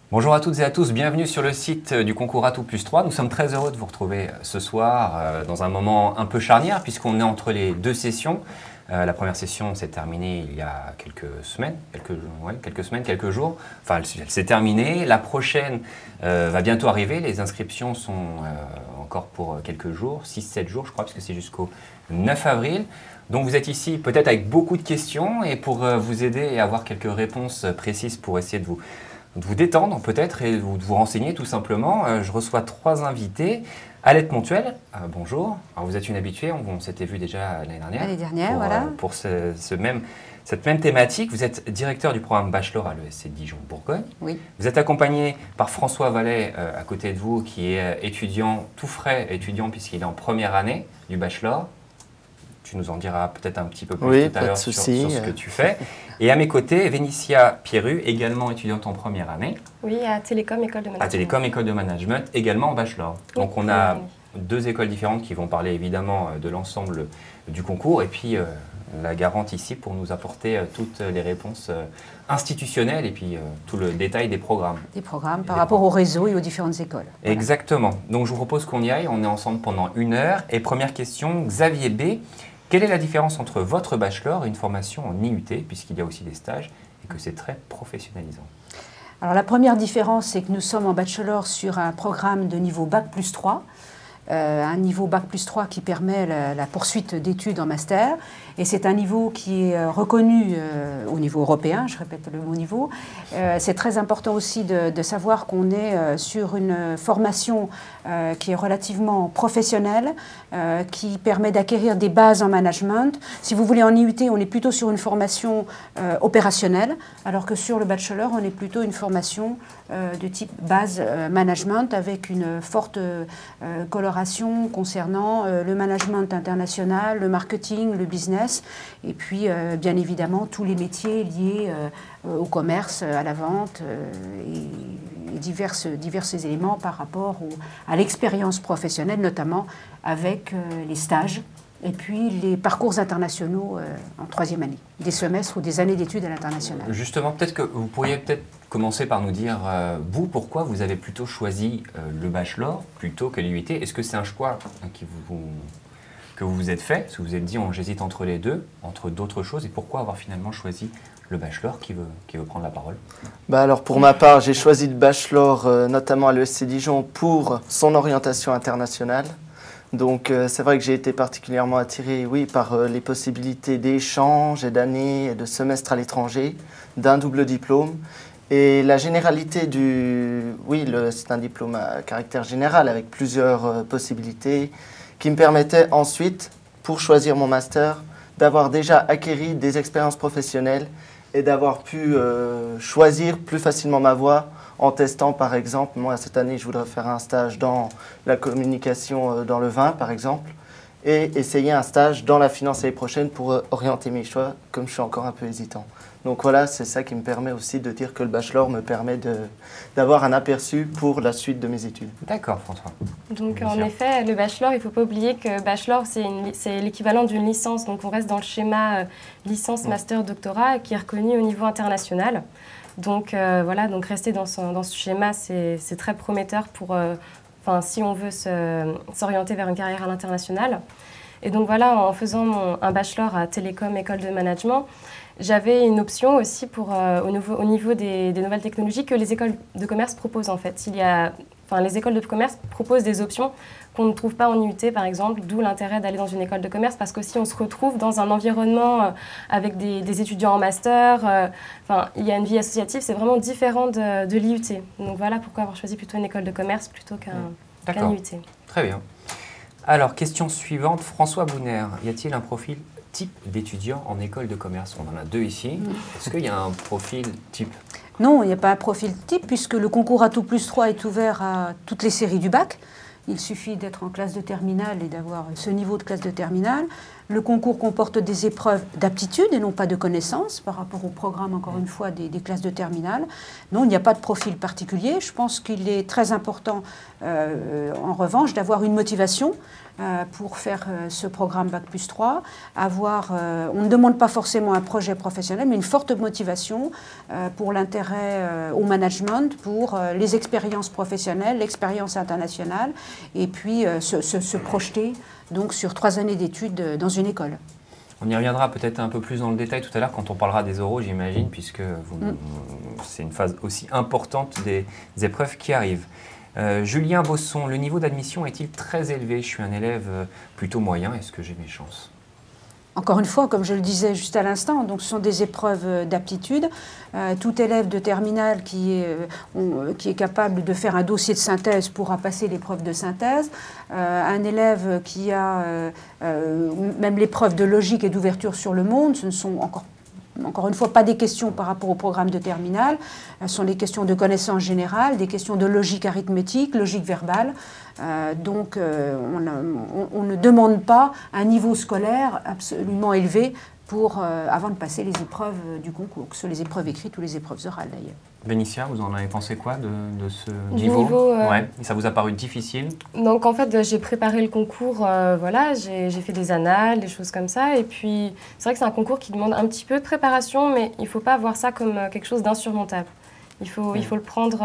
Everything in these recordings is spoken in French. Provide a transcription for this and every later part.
Bonjour à toutes et à tous, bienvenue sur le site du concours Atout Plus 3. Nous sommes très heureux de vous retrouver ce soir dans un moment un peu charnière puisqu'on est entre les deux sessions. La première session s'est terminée il y a quelques semaines, quelques jours. Enfin, elle s'est terminée. La prochaine va bientôt arriver. Les inscriptions sont encore pour quelques jours, 6-7 jours je crois, parce que c'est jusqu'au 9 avril. Donc vous êtes ici peut-être avec beaucoup de questions et pour vous aider et avoir quelques réponses précises pour essayer de vous détendre peut-être et de vous renseigner tout simplement. Je reçois trois invités. Alette Montuel, bonjour. Alors, vous êtes une habituée, on s'était vu déjà l'année dernière. L'année dernière, voilà. Pour cette même thématique, vous êtes directeur du programme Bachelor à l'ESC Dijon-Bourgogne. Oui. Vous êtes accompagné par François Vallet à côté de vous, qui est étudiant, tout frais étudiant puisqu'il est en première année du Bachelor. Tu nous en diras peut-être un petit peu plus tout à l'heure sur ce que tu fais. Et à mes côtés, Vénitia Pierru, également étudiante en première année. Oui, à Télécom, École de Management. À Télécom, École de Management, également en Bachelor. Oui, donc on a deux écoles différentes qui vont parler évidemment de l'ensemble du concours. Et puis la garante ici pour nous apporter toutes les réponses institutionnelles et puis tout le détail des programmes. Des programmes par rapport au réseau et aux différentes écoles. Voilà. Exactement. Donc je vous propose qu'on y aille. On est ensemble pendant 1 heure. Et première question, Xavier B. Quelle est la différence entre votre bachelor et une formation en IUT, puisqu'il y a aussi des stages et que c'est très professionnalisant? Alors la première différence, c'est que nous sommes en bachelor sur un programme de niveau Bac plus 3, un niveau Bac plus 3 qui permet la poursuite d'études en master. Et c'est un niveau qui est reconnu au niveau européen, je répète le mot niveau. C'est très important aussi de savoir qu'on est sur une formation qui est relativement professionnelle, qui permet d'acquérir des bases en management. Si vous voulez, en IUT, on est plutôt sur une formation opérationnelle, alors que sur le bachelor, on est plutôt une formation de type base management avec une forte coloration concernant le management international, le marketing, le business, et puis bien évidemment tous les métiers liés au commerce, à la vente et divers éléments par rapport à l'expérience professionnelle, notamment avec les stages et puis les parcours internationaux en 3e année, des semestres ou des années d'études à l'international. Justement, peut-être que vous pourriez commencer par nous dire, vous, pourquoi vous avez plutôt choisi le bachelor plutôt que l'IUT? Est-ce que c'est un choix que vous vous êtes fait? Est-ce que vous vous êtes dit, j'hésite entre les deux, entre d'autres choses, et pourquoi avoir finalement choisi le bachelor? Qui veut prendre la parole? Alors pour ma part, j'ai choisi le bachelor notamment à l'ESC Dijon pour son orientation internationale. Donc c'est vrai que j'ai été particulièrement attiré, oui, par les possibilités d'échanges et d'années et de semestres à l'étranger, d'un double diplôme. Et la généralité c'est un diplôme à caractère général avec plusieurs possibilités qui me permettait ensuite, pour choisir mon master, d'avoir déjà acquis des expériences professionnelles et d'avoir pu choisir plus facilement ma voie en testant, par exemple, moi cette année je voudrais faire un stage dans la communication dans le vin, par exemple, et essayer un stage dans la finance l'année prochaine pour orienter mes choix, comme je suis encore un peu hésitant. Donc voilà, c'est ça qui me permet aussi de dire que le bachelor me permet d'avoir un aperçu pour la suite de mes études. D'accord, François. Donc en effet, le bachelor, il ne faut pas oublier que bachelor, c'est l'équivalent d'une licence. Donc on reste dans le schéma licence, master, doctorat, qui est reconnu au niveau international. Donc voilà, donc rester dans ce schéma, c'est très prometteur pour, si on veut s'orienter vers une carrière à l'international. Et donc voilà, en faisant un bachelor à Télécom, École de Management, j'avais une option aussi pour, au niveau des nouvelles technologies que les écoles de commerce proposent en fait. Les écoles de commerce proposent des options qu'on ne trouve pas en IUT par exemple, d'où l'intérêt d'aller dans une école de commerce parce qu'aussi on se retrouve dans un environnement avec des étudiants en master, il y a une vie associative, c'est vraiment différent de l'IUT. Donc voilà pourquoi avoir choisi plutôt une école de commerce plutôt qu'un IUT. Très bien. Alors, question suivante, François Bouner, y a-t-il un profil type d'étudiant en école de commerce? On en a deux ici. Est-ce qu'il y a un profil type? Non, il n'y a pas un profil type puisque le concours Atout Plus 3 est ouvert à toutes les séries du bac. Il suffit d'être en classe de terminale et d'avoir ce niveau de classe de terminale. Le concours comporte des épreuves d'aptitude et non pas de connaissances par rapport au programme, encore une fois, des classes de terminale. Non, il n'y a pas de profil particulier. Je pense qu'il est très important, en revanche, d'avoir une motivation pour faire ce programme Bac+3. On ne demande pas forcément un projet professionnel, mais une forte motivation pour l'intérêt au management, pour les expériences professionnelles, l'expérience internationale, et puis se projeter donc, sur 3 années d'études dans une école. On y reviendra peut-être un peu plus dans le détail tout à l'heure quand on parlera des oraux, j'imagine, puisque c'est une phase aussi importante des épreuves qui arrivent. Julien Bosson, le niveau d'admission est-il très élevé? Je suis un élève plutôt moyen, est-ce que j'ai mes chances? Encore une fois, comme je le disais juste à l'instant, donc ce sont des épreuves d'aptitude. Tout élève de terminale qui est capable de faire un dossier de synthèse pourra passer l'épreuve de synthèse. Un élève qui a même l'épreuve de logique et d'ouverture sur le monde, ce ne sont encore une fois, pas des questions par rapport au programme de terminale, ce sont des questions de connaissances générales, des questions de logique arithmétique, logique verbale. Donc, on ne demande pas un niveau scolaire absolument élevé avant de passer les épreuves du concours, que ce soit les épreuves écrites ou les épreuves orales d'ailleurs. Bénicia, vous en avez pensé quoi de ce niveau ouais. Ça vous a paru difficile? Donc en fait, j'ai préparé le concours, voilà, j'ai fait des annales, des choses comme ça. Et puis, c'est vrai que c'est un concours qui demande un petit peu de préparation, mais il ne faut pas voir ça comme quelque chose d'insurmontable. Il faut le prendre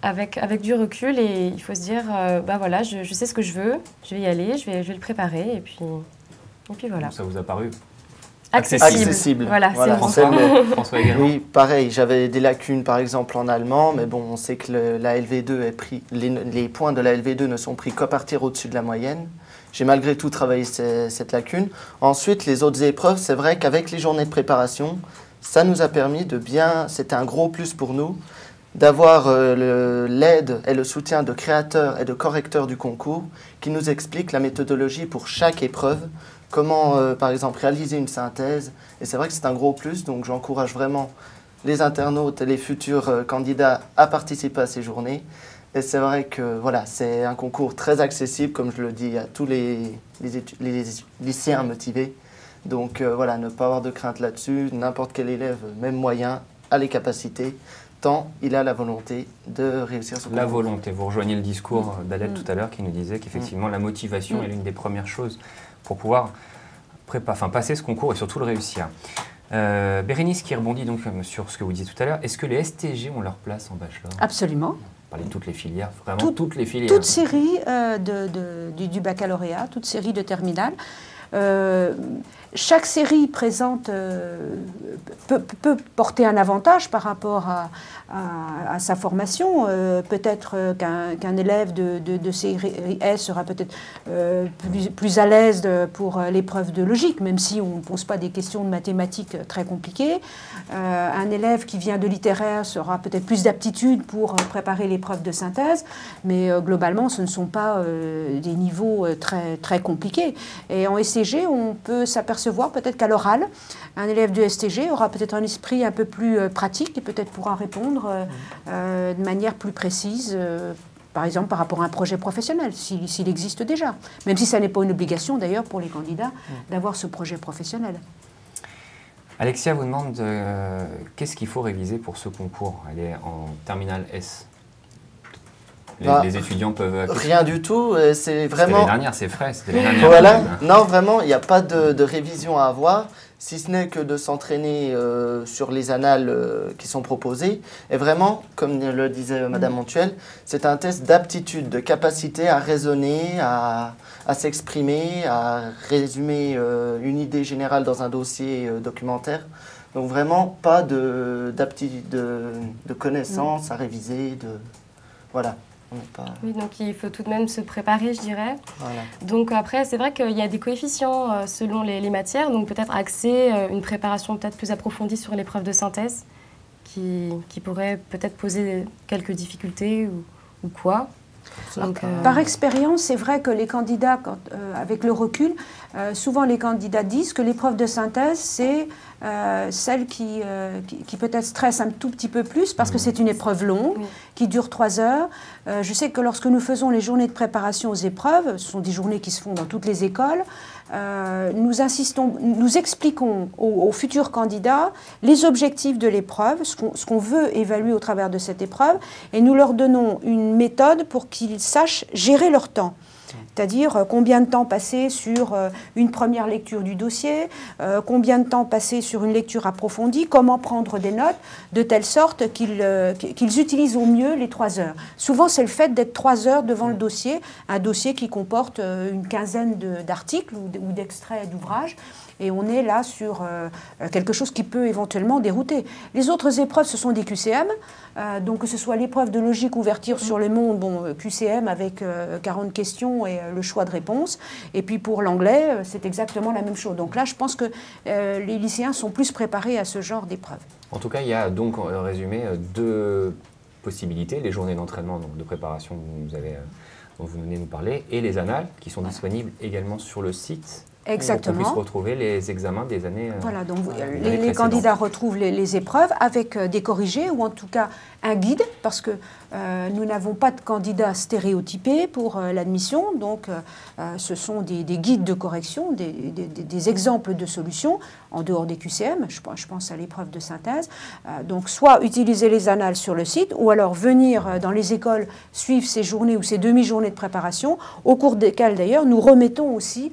avec du recul et il faut se dire, bah voilà, je sais ce que je veux, je vais y aller, je vais le préparer et puis voilà. Donc ça vous a paru accessible. Voilà. François également. Oui, pareil, j'avais des lacunes par exemple en allemand, mais bon, on sait que la LV2 est pris, les points de la LV2 ne sont pris qu'à partir au-dessus de la moyenne. J'ai malgré tout travaillé cette lacune. Ensuite, les autres épreuves, c'est vrai qu'avec les journées de préparation, ça nous a permis c'était un gros plus pour nous, d'avoir l'aide et le soutien de créateurs et de correcteurs du concours qui nous expliquent la méthodologie pour chaque épreuve, comment, par exemple, réaliser une synthèse. Et c'est vrai que c'est un gros plus, donc j'encourage vraiment les internautes et les futurs candidats à participer à ces journées. Et c'est vrai que voilà, c'est un concours très accessible, comme je le dis, à tous les lycéens motivés. Donc voilà, ne pas avoir de crainte là-dessus. N'importe quel élève, même moyen, a les capacités, tant il a la volonté de réussir ce concours. La volonté, vous rejoignez le discours d'Alette tout à l'heure qui nous disait qu'effectivement la motivation est l'une des premières choses pour pouvoir passer ce concours et surtout le réussir. Bérénice qui rebondit donc sur ce que vous disiez tout à l'heure, est-ce que les STG ont leur place en bachelor? Absolument. Parler de toutes les filières, vraiment toutes les filières. Toute série du baccalauréat, toute série de terminale. Chaque série présente peut porter un avantage par rapport à sa formation. Peut-être qu'un élève de série S sera peut-être plus à l'aise pour l'épreuve de logique, même si on ne pose pas des questions de mathématiques très compliquées. Un élève qui vient de littéraire sera peut-être plus d'aptitude pour préparer l'épreuve de synthèse, mais globalement, ce ne sont pas des niveaux très, très compliqués. Et en STG, on peut s'apercevoir peut-être qu'à l'oral, un élève de STG aura peut-être un esprit un peu plus pratique et peut-être pourra répondre de manière plus précise, par exemple par rapport à un projet professionnel, s'il existe déjà. Même si ça n'est pas une obligation d'ailleurs pour les candidats d'avoir ce projet professionnel. Alexia vous demande qu'est-ce qu'il faut réviser pour ce concours? Elle est en terminale S. Les étudiants peuvent... Rien du tout, c'est vraiment... C'était les dernières, c'est frais, c'était les dernières. Voilà, non vraiment, il n'y a pas de révision à avoir, si ce n'est que de s'entraîner sur les annales qui sont proposées. Et vraiment, comme le disait Madame Montuel, c'est un test d'aptitude, de capacité à raisonner, à s'exprimer, à résumer une idée générale dans un dossier documentaire. Donc vraiment, pas de connaissances à réviser, voilà. Oui, donc il faut tout de même se préparer, je dirais. Voilà. Donc après, c'est vrai qu'il y a des coefficients selon les matières, donc peut-être axer une préparation peut-être plus approfondie sur l'épreuve de synthèse, qui pourrait peut-être poser quelques difficultés ou quoi. Donc, par expérience, c'est vrai que les candidats, avec le recul, souvent les candidats disent que l'épreuve de synthèse, c'est celle qui peut-être stresse un tout petit peu plus parce que c'est une épreuve longue qui dure 3 heures. Je sais que lorsque nous faisons les journées de préparation aux épreuves, ce sont des journées qui se font dans toutes les écoles, nous expliquons aux futurs candidats les objectifs de l'épreuve, ce qu'on veut évaluer au travers de cette épreuve, et nous leur donnons une méthode pour qu'ils sachent gérer leur temps. C'est-à-dire combien de temps passer sur une première lecture du dossier, combien de temps passer sur une lecture approfondie, comment prendre des notes, de telle sorte qu'ils utilisent au mieux les 3 heures. Souvent, c'est le fait d'être 3 heures devant le dossier, un dossier qui comporte une quinzaine d'articles ou d'extraits d'ouvrages. Et on est là sur quelque chose qui peut éventuellement dérouter. Les autres épreuves, ce sont des QCM. Donc que ce soit l'épreuve de logique ouverture sur le monde, bon, QCM avec 40 questions et le choix de réponse. Et puis pour l'anglais, c'est exactement la même chose. Donc là, je pense que les lycéens sont plus préparés à ce genre d'épreuve. En tout cas, il y a donc, en résumé, 2 possibilités. Les journées d'entraînement, donc de préparation dont vous venez de nous parler, et les annales qui sont disponibles également sur le site. Exactement. Pour qu'on puisse retrouver les examens des années Voilà, donc les candidats retrouvent les épreuves avec des corrigés ou en tout cas un guide, parce que nous n'avons pas de candidats stéréotypés pour l'admission, donc ce sont des guides de correction, des exemples de solutions en dehors des QCM, je pense à l'épreuve de synthèse. Donc soit utiliser les annales sur le site, ou alors venir dans les écoles suivre ces journées ou ces demi-journées de préparation, au cours desquelles d'ailleurs nous remettons aussi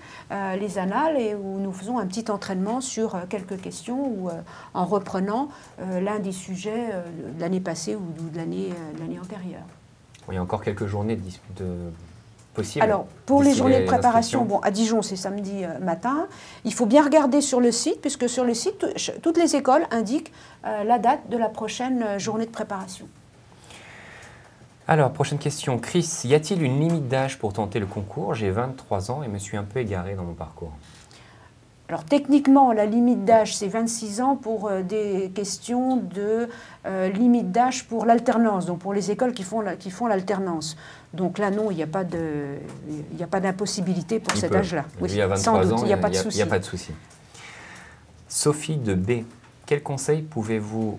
les annales et où nous faisons un petit entraînement sur quelques questions ou en reprenant l'un des sujets de l'année passée ou de l'année antérieure. Il y a encore quelques journées possibles. Alors, pour les journées de préparation, bon, à Dijon, c'est samedi matin. Il faut bien regarder sur le site, puisque sur le site, toutes les écoles indiquent la date de la prochaine journée de préparation. Alors, prochaine question. Chris, y a-t-il une limite d'âge pour tenter le concours? J'ai 23 ans et me suis un peu égaré dans mon parcours. Alors techniquement, la limite d'âge, c'est 26 ans pour des questions de limite d'âge pour l'alternance, donc pour les écoles qui font l'alternance. Donc là, non, il n'y a pas d'impossibilité pour cet âge-là. Oui, il y a 23 ans, il n'y a pas de souci. Sophie de B, quel conseil pouvez-vous...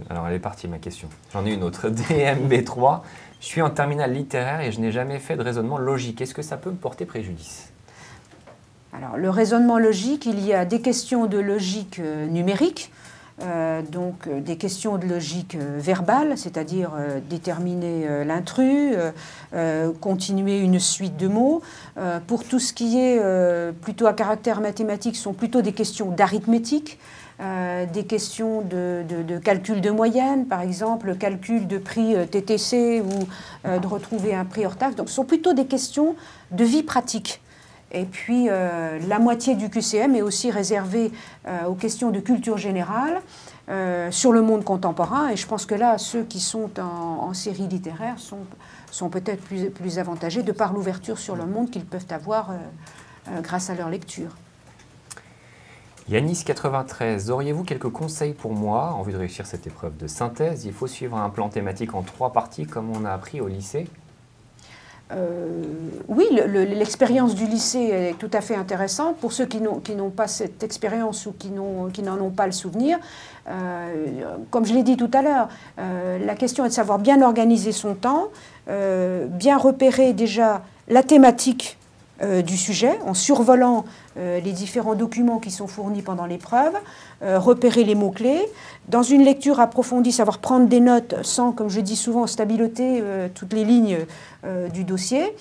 Alors, elle est partie, ma question. J'en ai une autre. DMB3, je suis en terminale littéraire et je n'ai jamais fait de raisonnement logique. Est-ce que ça peut me porter préjudice? Alors, le raisonnement logique, il y a des questions de logique numérique, donc des questions de logique verbale, c'est-à-dire déterminer l'intrus, continuer une suite de mots. Pour tout ce qui est plutôt à caractère mathématique, ce sont plutôt des questions d'arithmétique, des questions de calcul de moyenne, par exemple, calcul de prix TTC ou de retrouver un prix hors taxe. Donc, ce sont plutôt des questions de vie pratique. Et puis, la moitié du QCM est aussi réservée aux questions de culture générale sur le monde contemporain. Et je pense que là, ceux qui sont en série littéraire sont peut-être plus avantagés de par l'ouverture sur le monde qu'ils peuvent avoir grâce à leur lecture. Yanis93, auriez-vous quelques conseils pour moi en vue de réussir cette épreuve de synthèse? Il faut suivre un plan thématique en 3 parties comme on a appris au lycée? Oui, l'expérience du lycée est tout à fait intéressante. Pour ceux qui n'ont pas cette expérience ou qui n'en ont pas le souvenir, comme je l'ai dit tout à l'heure, la question est de savoir bien organiser son temps, bien repérer déjà la thématique du sujet en survolant les différents documents qui sont fournis pendant l'épreuve, repérer les mots-clés. Dans une lecture approfondie, savoir prendre des notes sans, comme je dis souvent, stabiloter toutes les lignes du dossier.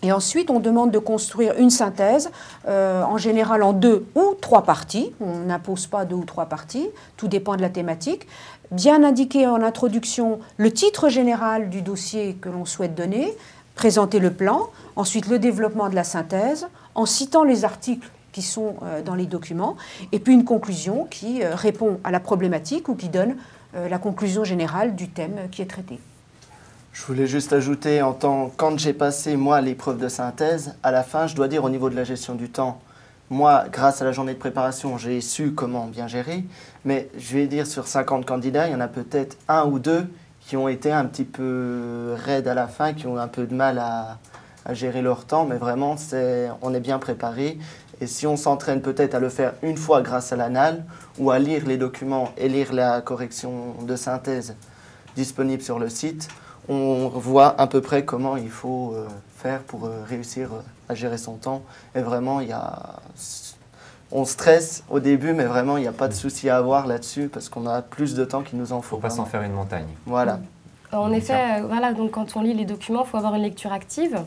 Et ensuite, on demande de construire une synthèse, en général en 2 ou 3 parties. On n'impose pas 2 ou 3 parties, tout dépend de la thématique. Bien indiquer en introduction le titre général du dossier que l'on souhaite donner, présenter le plan, ensuite le développement de la synthèse, en citant les articles qui sont dans les documents, et puis une conclusion qui répond à la problématique ou qui donne la conclusion générale du thème qui est traité. Je voulais juste ajouter, quand j'ai passé, moi, l'épreuve de synthèse, à la fin, je dois dire, au niveau de la gestion du temps, moi, grâce à la journée de préparation, j'ai su comment bien gérer, mais je vais dire, sur 50 candidats, il y en a peut-être 1 ou 2 qui ont été un petit peu raides à la fin, qui ont un peu de mal à gérer leur temps, mais vraiment, on est bien préparé. Et si on s'entraîne peut-être à le faire une fois grâce à l'anal, ou à lire les documents et lire la correction de synthèse disponible sur le site, on voit à peu près comment il faut faire pour réussir à gérer son temps. Et vraiment, on stresse au début, mais vraiment, il n'y a pas de souci à avoir là-dessus, parce qu'on a plus de temps qu'il nous en faut. Il ne faut pas s'en faire une montagne. Voilà. En effet, voilà, donc quand on lit les documents, il faut avoir une lecture active.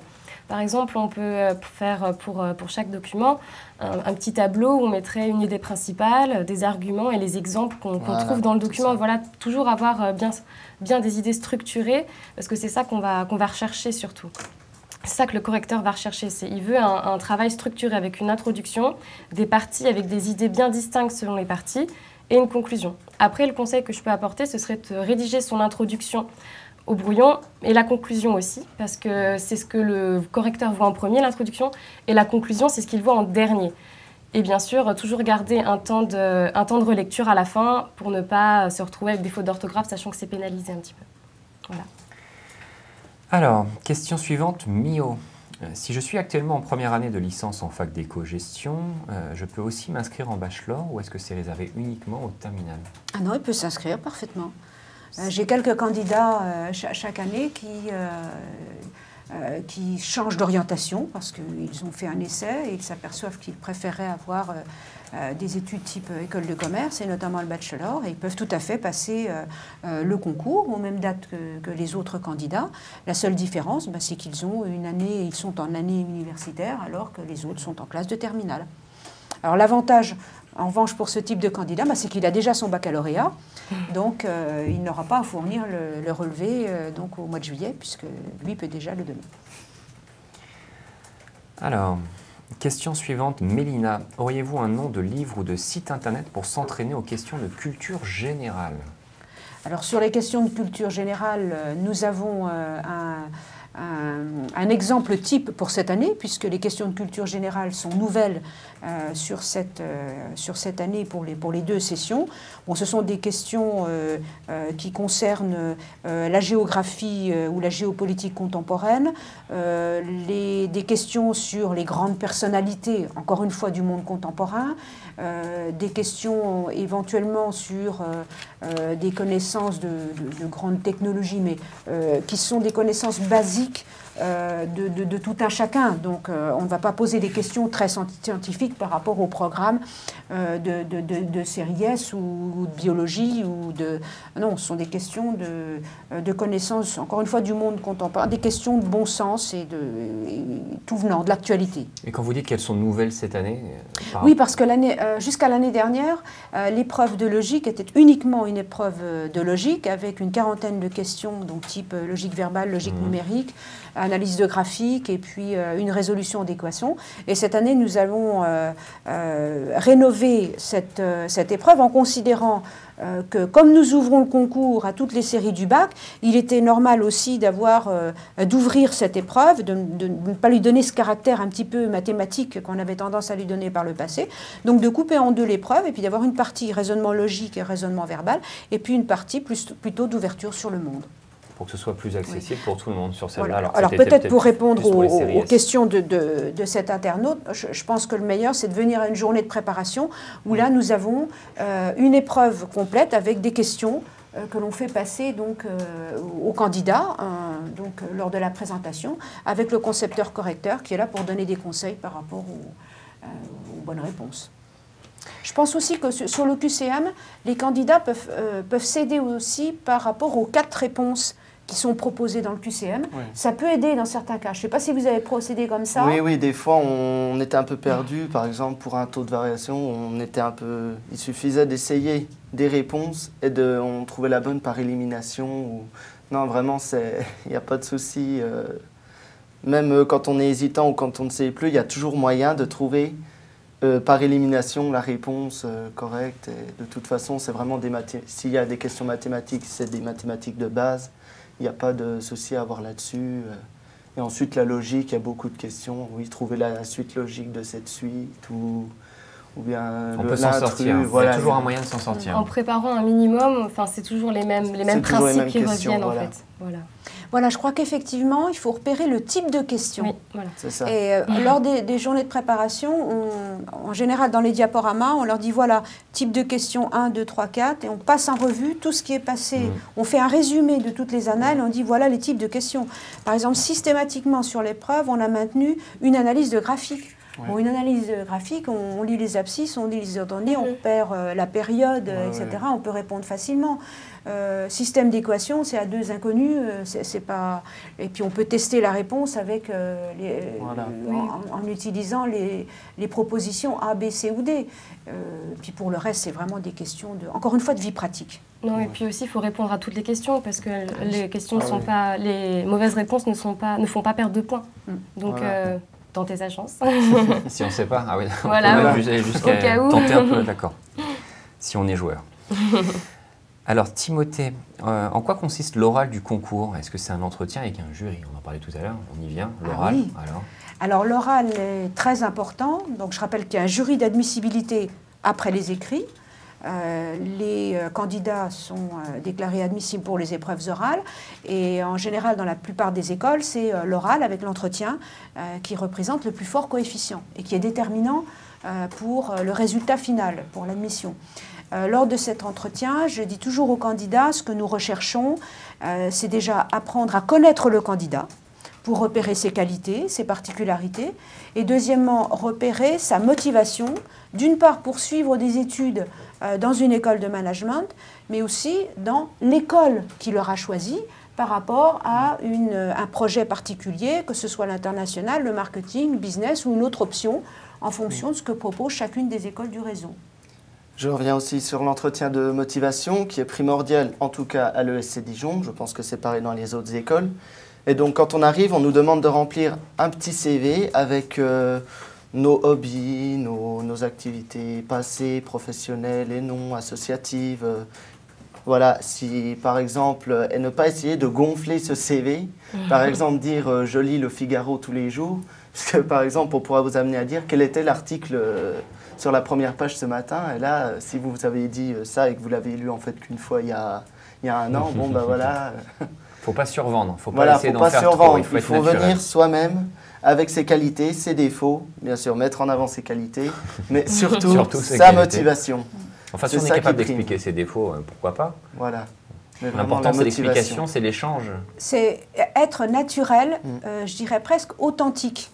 Par exemple, on peut faire pour chaque document un petit tableau où on mettrait une idée principale, des arguments et les exemples qu'on trouve dans le document. Voilà, toujours avoir bien des idées structurées, parce que c'est ça qu'on va rechercher surtout. C'est ça que le correcteur va rechercher. Il veut un travail structuré avec une introduction, des parties avec des idées bien distinctes selon les parties et une conclusion. Après, le conseil que je peux apporter, ce serait de rédiger son introduction au brouillon et la conclusion aussi, parce que c'est ce que le correcteur voit en premier, l'introduction, et la conclusion, c'est ce qu'il voit en dernier. Et bien sûr, toujours garder un temps de relecture à la fin pour ne pas se retrouver avec des fautes d'orthographe, sachant que c'est pénalisé un petit peu. Voilà. Alors, question suivante, Mio. Si je suis actuellement en première année de licence en fac d'éco-gestion, je peux aussi m'inscrire en bachelor ou est-ce que c'est réservé uniquement au terminal? Ah non, il peut s'inscrire parfaitement. J'ai quelques candidats chaque année qui changent d'orientation parce qu'ils ont fait un essai et ils s'aperçoivent qu'ils préféraient avoir des études type école de commerce et notamment le bachelor. Et ils peuvent tout à fait passer le concours aux mêmes dates que les autres candidats. La seule différence, c'est qu'ils ont ils sont en année universitaire alors que les autres sont en classe de terminale. Alors l'avantage, en revanche, pour ce type de candidat, c'est qu'il a déjà son baccalauréat, donc il n'aura pas à fournir le relevé donc au mois de juillet, puisque lui peut déjà le donner. Alors, question suivante, Mélina. Auriez-vous un nom de livre ou de site internet pour s'entraîner aux questions de culture générale? Alors sur les questions de culture générale, nous avons un exemple type pour cette année, puisque les questions de culture générale sont nouvelles sur cette année pour les deux sessions. Bon, ce sont des questions qui concernent la géographie ou la géopolitique contemporaine, des questions sur les grandes personnalités, encore une fois, du monde contemporain, des questions éventuellement sur des connaissances de grandes technologies, mais qui sont des connaissances basiques de tout un chacun. Donc on ne va pas poser des questions très scientifiques par rapport au programme de série S ou de biologie. Non, ce sont des questions de connaissances, encore une fois, du monde contemporain, des questions de bon sens et tout venant de l'actualité. Et quand vous dites qu'elles sont nouvelles cette année? Oui, parce que jusqu'à l'année dernière, l'épreuve de logique était uniquement une épreuve de logique avec une quarantaine de questions, donc type logique verbale, logique numérique, analyse de graphique et puis une résolution d'équations. Et cette année, nous allons rénover cette épreuve en considérant que comme nous ouvrons le concours à toutes les séries du bac, il était normal aussi d'ouvrir cette épreuve, de ne pas lui donner ce caractère un petit peu mathématique qu'on avait tendance à lui donner par le passé. Donc de couper en deux l'épreuve et puis d'avoir une partie raisonnement logique et raisonnement verbal et puis une partie plutôt d'ouverture sur le monde. Pour que ce soit plus accessible pour tout le monde sur celle-là. Voilà. Alors peut-être pour répondre aux questions de cet internaute, je pense que le meilleur c'est de venir à une journée de préparation où là nous avons une épreuve complète avec des questions que l'on fait passer donc, aux candidats lors de la présentation avec le concepteur correcteur qui est là pour donner des conseils par rapport aux bonnes réponses. Je pense aussi que sur le QCM, les candidats peuvent s'aider aussi par rapport aux 4 réponses qui sont proposées dans le QCM. Oui. Ça peut aider dans certains cas. Je ne sais pas si vous avez procédé comme ça. Oui, des fois on était un peu perdu. Par exemple, pour un taux de variation, il suffisait d'essayer des réponses et on trouvait la bonne par élimination. Non, vraiment, il n'y a pas de souci. Même quand on est hésitant ou quand on ne sait plus, il y a toujours moyen de trouver par élimination la réponse correcte. Et de toute façon, c'est vraiment s'il y a des questions mathématiques, c'est des mathématiques de base. Il n'y a pas de souci à avoir là-dessus. Et ensuite, la logique, il y a beaucoup de questions. Oui, trouver la suite logique de cette suite ou ou bien on peut s'en sortir. Voilà. Il y a toujours un moyen de s'en sortir. En préparant un minimum, enfin, c'est toujours les mêmes principes qui reviennent en fait. Voilà, je crois qu'effectivement, il faut repérer le type de questions. Oui, voilà. C'est ça. Et lors des journées de préparation, en général, dans les diaporamas, on leur dit, voilà, type de questions 1, 2, 3, 4, et on passe en revue tout ce qui est passé. On fait un résumé de toutes les annales, et on dit, voilà les types de questions. Par exemple, systématiquement sur l'épreuve, on a maintenu une analyse de graphique. Ouais. Bon, une analyse graphique, on lit les abscisses, on lit les ordonnées, on perd la période, etc. On peut répondre facilement. Système d'équation, c'est à deux inconnus, c'est pas. Et puis on peut tester la réponse avec en utilisant les propositions A, B, C ou D. Puis pour le reste, c'est vraiment des questions encore une fois, de vie pratique. Non, et puis aussi, il faut répondre à toutes les questions parce que les questions ne sont pas, les mauvaises réponses ne font pas perdre de points. Donc dans tes agences. Si on ne sait pas, ah oui, voilà, on peut même jusqu'à tenter un peu, d'accord. Si on est joueur. Alors Timothée, en quoi consiste l'oral du concours? Est-ce que c'est un entretien avec un jury? On en parlait tout à l'heure, on y vient, l'oral. Oui. Alors l'oral est très important, donc je rappelle qu'il y a un jury d'admissibilité après les écrits. Les candidats sont déclarés admissibles pour les épreuves orales et en général dans la plupart des écoles c'est l'oral avec l'entretien qui représente le plus fort coefficient et qui est déterminant pour le résultat final, pour l'admission. Lors de cet entretien, je dis toujours aux candidats ce que nous recherchons, c'est déjà apprendre à connaître le candidat pour repérer ses qualités, ses particularités, et deuxièmement, repérer sa motivation, d'une part pour suivre des études dans une école de management, mais aussi dans l'école qu'il aura choisie par rapport à un projet particulier, que ce soit l'international, le marketing, business ou une autre option, en fonction de ce que propose chacune des écoles du réseau. Je reviens aussi sur l'entretien de motivation, qui est primordial, en tout cas à l'ESC Dijon. Je pense que c'est pareil dans les autres écoles. Et donc, quand on arrive, on nous demande de remplir un petit CV avec nos hobbies, nos activités passées, professionnelles et non associatives. Voilà, si par exemple, et ne pas essayer de gonfler ce CV, par exemple dire je lis le Figaro tous les jours, parce que par exemple, on pourra vous amener à dire quel était l'article sur la première page ce matin, et là, si vous avez dit ça et que vous l'avez lu en fait qu'une fois il y a un an, bon ben voilà. Faut pas survendre, faut pas essayer d'en faire trop. Il faut venir soi-même avec ses qualités, ses défauts, bien sûr mettre en avant ses qualités, mais surtout sa motivation. Enfin, si on est capable d'expliquer ses défauts, pourquoi pas? Voilà. L'important, c'est l'explication, c'est l'échange. C'est être naturel, je dirais presque authentique.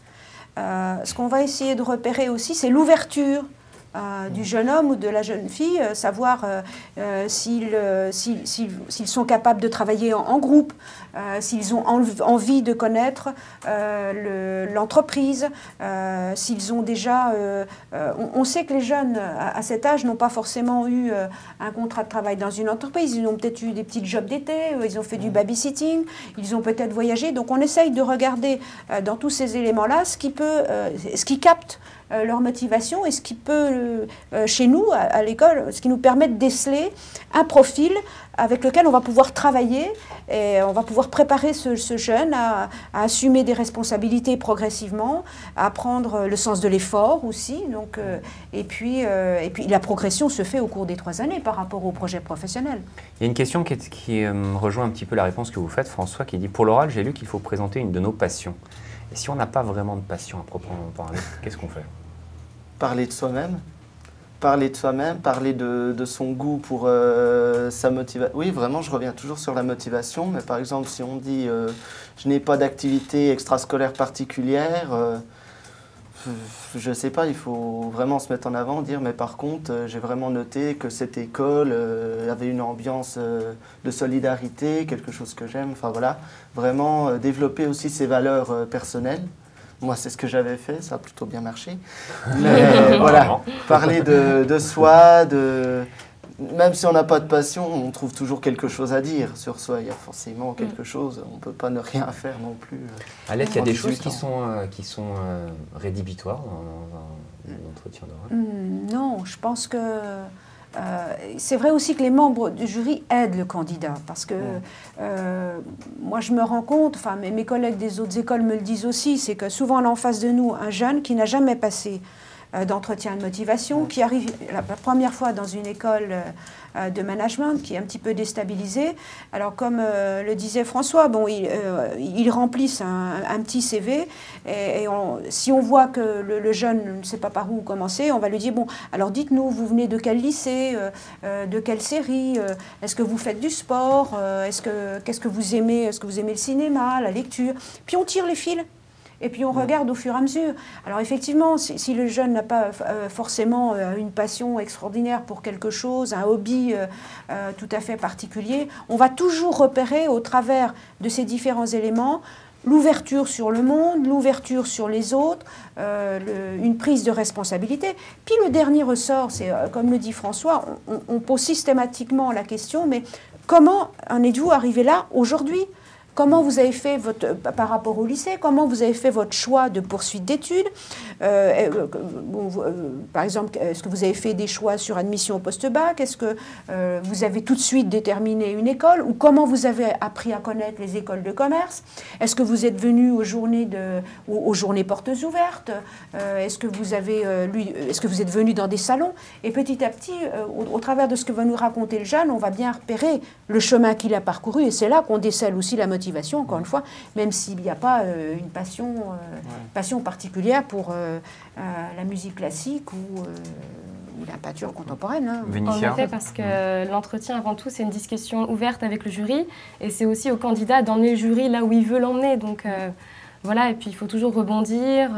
Ce qu'on va essayer de repérer aussi, c'est l'ouverture du jeune homme ou de la jeune fille, savoir s'ils sont capables de travailler en groupe, s'ils ont envie de connaître l'entreprise, s'ils ont déjà... on sait que les jeunes à cet âge n'ont pas forcément eu un contrat de travail dans une entreprise, ils ont peut-être eu des petits jobs d'été, ils ont fait du babysitting, ils ont peut-être voyagé, donc on essaye de regarder dans tous ces éléments-là ce qui capte leur motivation et ce qui peut, chez nous, à l'école, ce qui nous permet de déceler un profil avec lequel on va pouvoir travailler et on va pouvoir préparer ce jeune à assumer des responsabilités progressivement, à apprendre le sens de l'effort aussi. Donc, et puis la progression se fait au cours des 3 années par rapport au projet professionnel. Il y a une question qui rejoint un petit peu la réponse que vous faites, François, qui dit « Pour l'oral, j'ai lu qu'il faut présenter une de nos passions. Et si on n'a pas vraiment de passion à proprement parler, qu'est-ce qu'on fait ?» Parler de soi-même, parler de son goût pour sa motivation. Oui, vraiment, je reviens toujours sur la motivation, mais par exemple, si on dit je n'ai pas d'activité extrascolaire particulière, je ne sais pas, il faut vraiment se mettre en avant, dire mais par contre, j'ai vraiment noté que cette école avait une ambiance de solidarité, quelque chose que j'aime, enfin voilà, vraiment développer aussi ses valeurs personnelles. Moi, c'est ce que j'avais fait, ça a plutôt bien marché. Mais voilà, parler de soi, même si on n'a pas de passion, on trouve toujours quelque chose à dire sur soi. Il y a forcément quelque chose, on ne peut pas ne rien faire non plus. Alette, il y a des choses qui sont rédhibitoires dans l'entretien d'oral? Non, je pense que... c'est vrai aussi que les membres du jury aident le candidat parce que moi je me rends compte, enfin mes collègues des autres écoles me le disent aussi, c'est que souvent on a en face de nous un jeune qui n'a jamais passé d'entretien de motivation, qui arrivent la première fois dans une école de management, qui est un petit peu déstabilisée. Alors, comme le disait François, bon, ils remplissent un petit CV, et si on voit que le jeune ne sait pas par où commencer, on va lui dire, bon, alors dites-nous, vous venez de quel lycée, de quelle série, est-ce que vous faites du sport, qu'est-ce que vous aimez, est-ce que vous aimez le cinéma, la lecture, puis on tire les fils. Et puis on regarde au fur et à mesure. Alors effectivement, si le jeune n'a pas forcément une passion extraordinaire pour quelque chose, un hobby tout à fait particulier, on va toujours repérer au travers de ces différents éléments l'ouverture sur le monde, l'ouverture sur les autres, une prise de responsabilité. Puis le dernier ressort, c'est comme le dit François, on pose systématiquement la question, mais comment en êtes-vous arrivé là aujourd'hui ? Comment vous avez fait par rapport au lycée, comment vous avez fait votre choix de poursuite d'études par exemple, est-ce que vous avez fait des choix sur admission au post-bac? Est-ce que vous avez tout de suite déterminé une école? Ou comment vous avez appris à connaître les écoles de commerce? Est-ce que vous êtes venu aux journées portes ouvertes? Est-ce que vous êtes venu dans des salons? Et petit à petit, au travers de ce que va nous raconter le jeune, on va bien repérer le chemin qu'il a parcouru. Et c'est là qu'on décèle aussi la motivation, encore une fois, même s'il n'y a pas une passion particulière pour la musique classique ou la peinture contemporaine. Hein. En effet, parce que l'entretien, avant tout, c'est une discussion ouverte avec le jury, et c'est aussi au candidat d'emmener le jury là où il veut l'emmener. Donc voilà, et puis il faut toujours rebondir,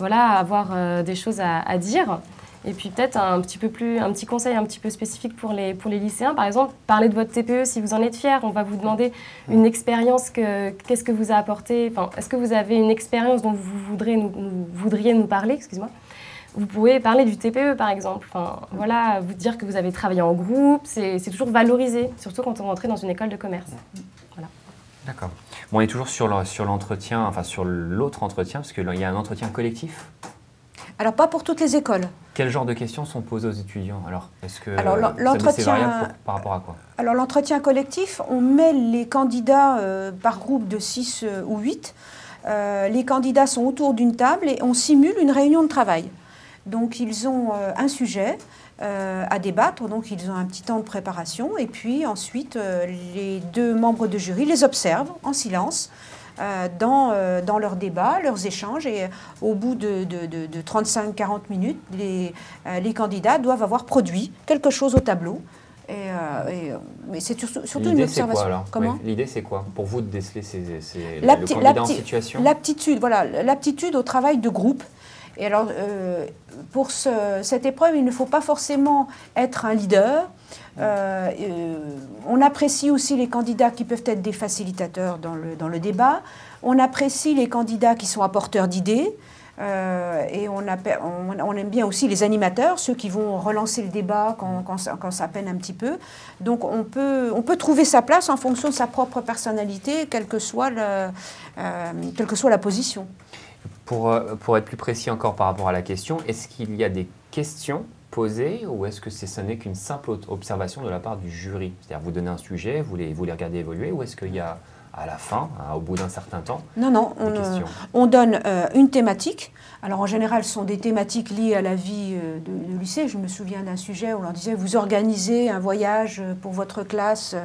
avoir des choses à dire. Et puis peut-être un petit conseil un petit peu spécifique pour les lycéens. Par exemple, parlez de votre TPE si vous en êtes fier. On va vous demander une expérience, qu'est-ce que vous a apporté. Enfin, est-ce que vous avez une expérience dont vous voudriez nous parler, excuse-moi. Vous pouvez parler du TPE par exemple. Enfin, voilà, vous dire que vous avez travaillé en groupe, c'est toujours valorisé, surtout quand on rentre dans une école de commerce. Voilà. D'accord. Bon, on est toujours sur l'entretien, enfin sur l'autre entretien, parce qu'il y a un entretien collectif. Alors, pas pour toutes les écoles. Quel genre de questions sont posées aux étudiants? Alors, est-ce que l'entretien, c'est variable par rapport à quoi? Alors, l'entretien collectif, on met les candidats par groupe de 6 ou 8. Les candidats sont autour d'une table et on simule une réunion de travail. Donc, ils ont un sujet à débattre, donc ils ont un petit temps de préparation. Et puis, ensuite, les deux membres de jury les observent en silence. Dans leurs débats, leurs échanges, et au bout de 35-40 minutes, les candidats doivent avoir produit quelque chose au tableau. Mais c'est surtout une observation. Comment l'idée, c'est quoi pour vous de déceler le candidat en situation? L'aptitude au travail de groupe. Et alors, pour cette épreuve, il ne faut pas forcément être un leader. On apprécie aussi les candidats qui peuvent être des facilitateurs dans le débat. On apprécie les candidats qui sont apporteurs d'idées. Et on aime bien aussi les animateurs, ceux qui vont relancer le débat quand ça peine un petit peu. Donc on peut trouver sa place en fonction de sa propre personnalité, quelle que soit la position. Pour être plus précis encore par rapport à la question, est-ce qu'il y a des questions posées ou est-ce que ce n'est qu'une simple observation de la part du jury? C'est-à-dire vous donnez un sujet, vous les regardez évoluer, ou est-ce qu'il y a à la fin, au bout d'un certain temps, des questions? On donne une thématique. Alors en général, ce sont des thématiques liées à la vie de lycée. Je me souviens d'un sujet où on leur disait « vous organisez un voyage pour votre classe ».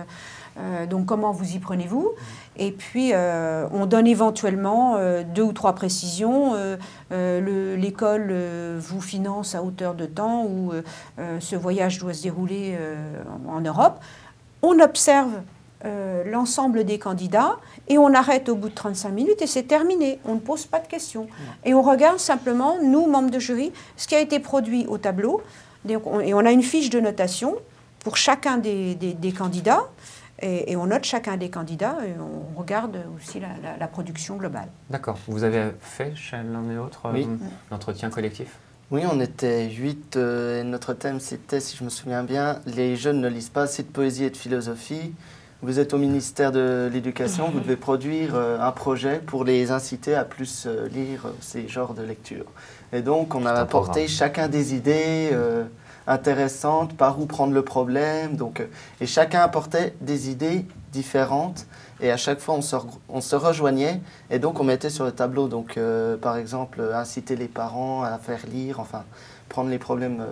Donc, comment vous y prenez-vous? Et puis, on donne éventuellement 2 ou 3 précisions. L'école vous finance à hauteur de temps où ce voyage doit se dérouler en Europe. On observe l'ensemble des candidats et on arrête au bout de 35 minutes et c'est terminé. On ne pose pas de questions. Et on regarde simplement, nous, membres de jury, ce qui a été produit au tableau. Et on a une fiche de notation pour chacun des candidats. Et on note chacun des candidats et on regarde aussi la production globale. D'accord. Vous avez fait chez l'un et l'autre l'entretien collectif? Oui, on était 8 et notre thème c'était, si je me souviens bien, les jeunes ne lisent pas assez de poésie et de philosophie. Vous êtes au ministère de l'Éducation, vous devez produire un projet pour les inciter à plus lire ces genres de lecture. Et donc on a apporté chacun des idées intéressantes, par où prendre le problème. Donc, et chacun apportait des idées différentes Et à chaque fois, on se rejoignait et donc on mettait sur le tableau, donc par exemple, inciter les parents à faire lire, enfin, prendre les problèmes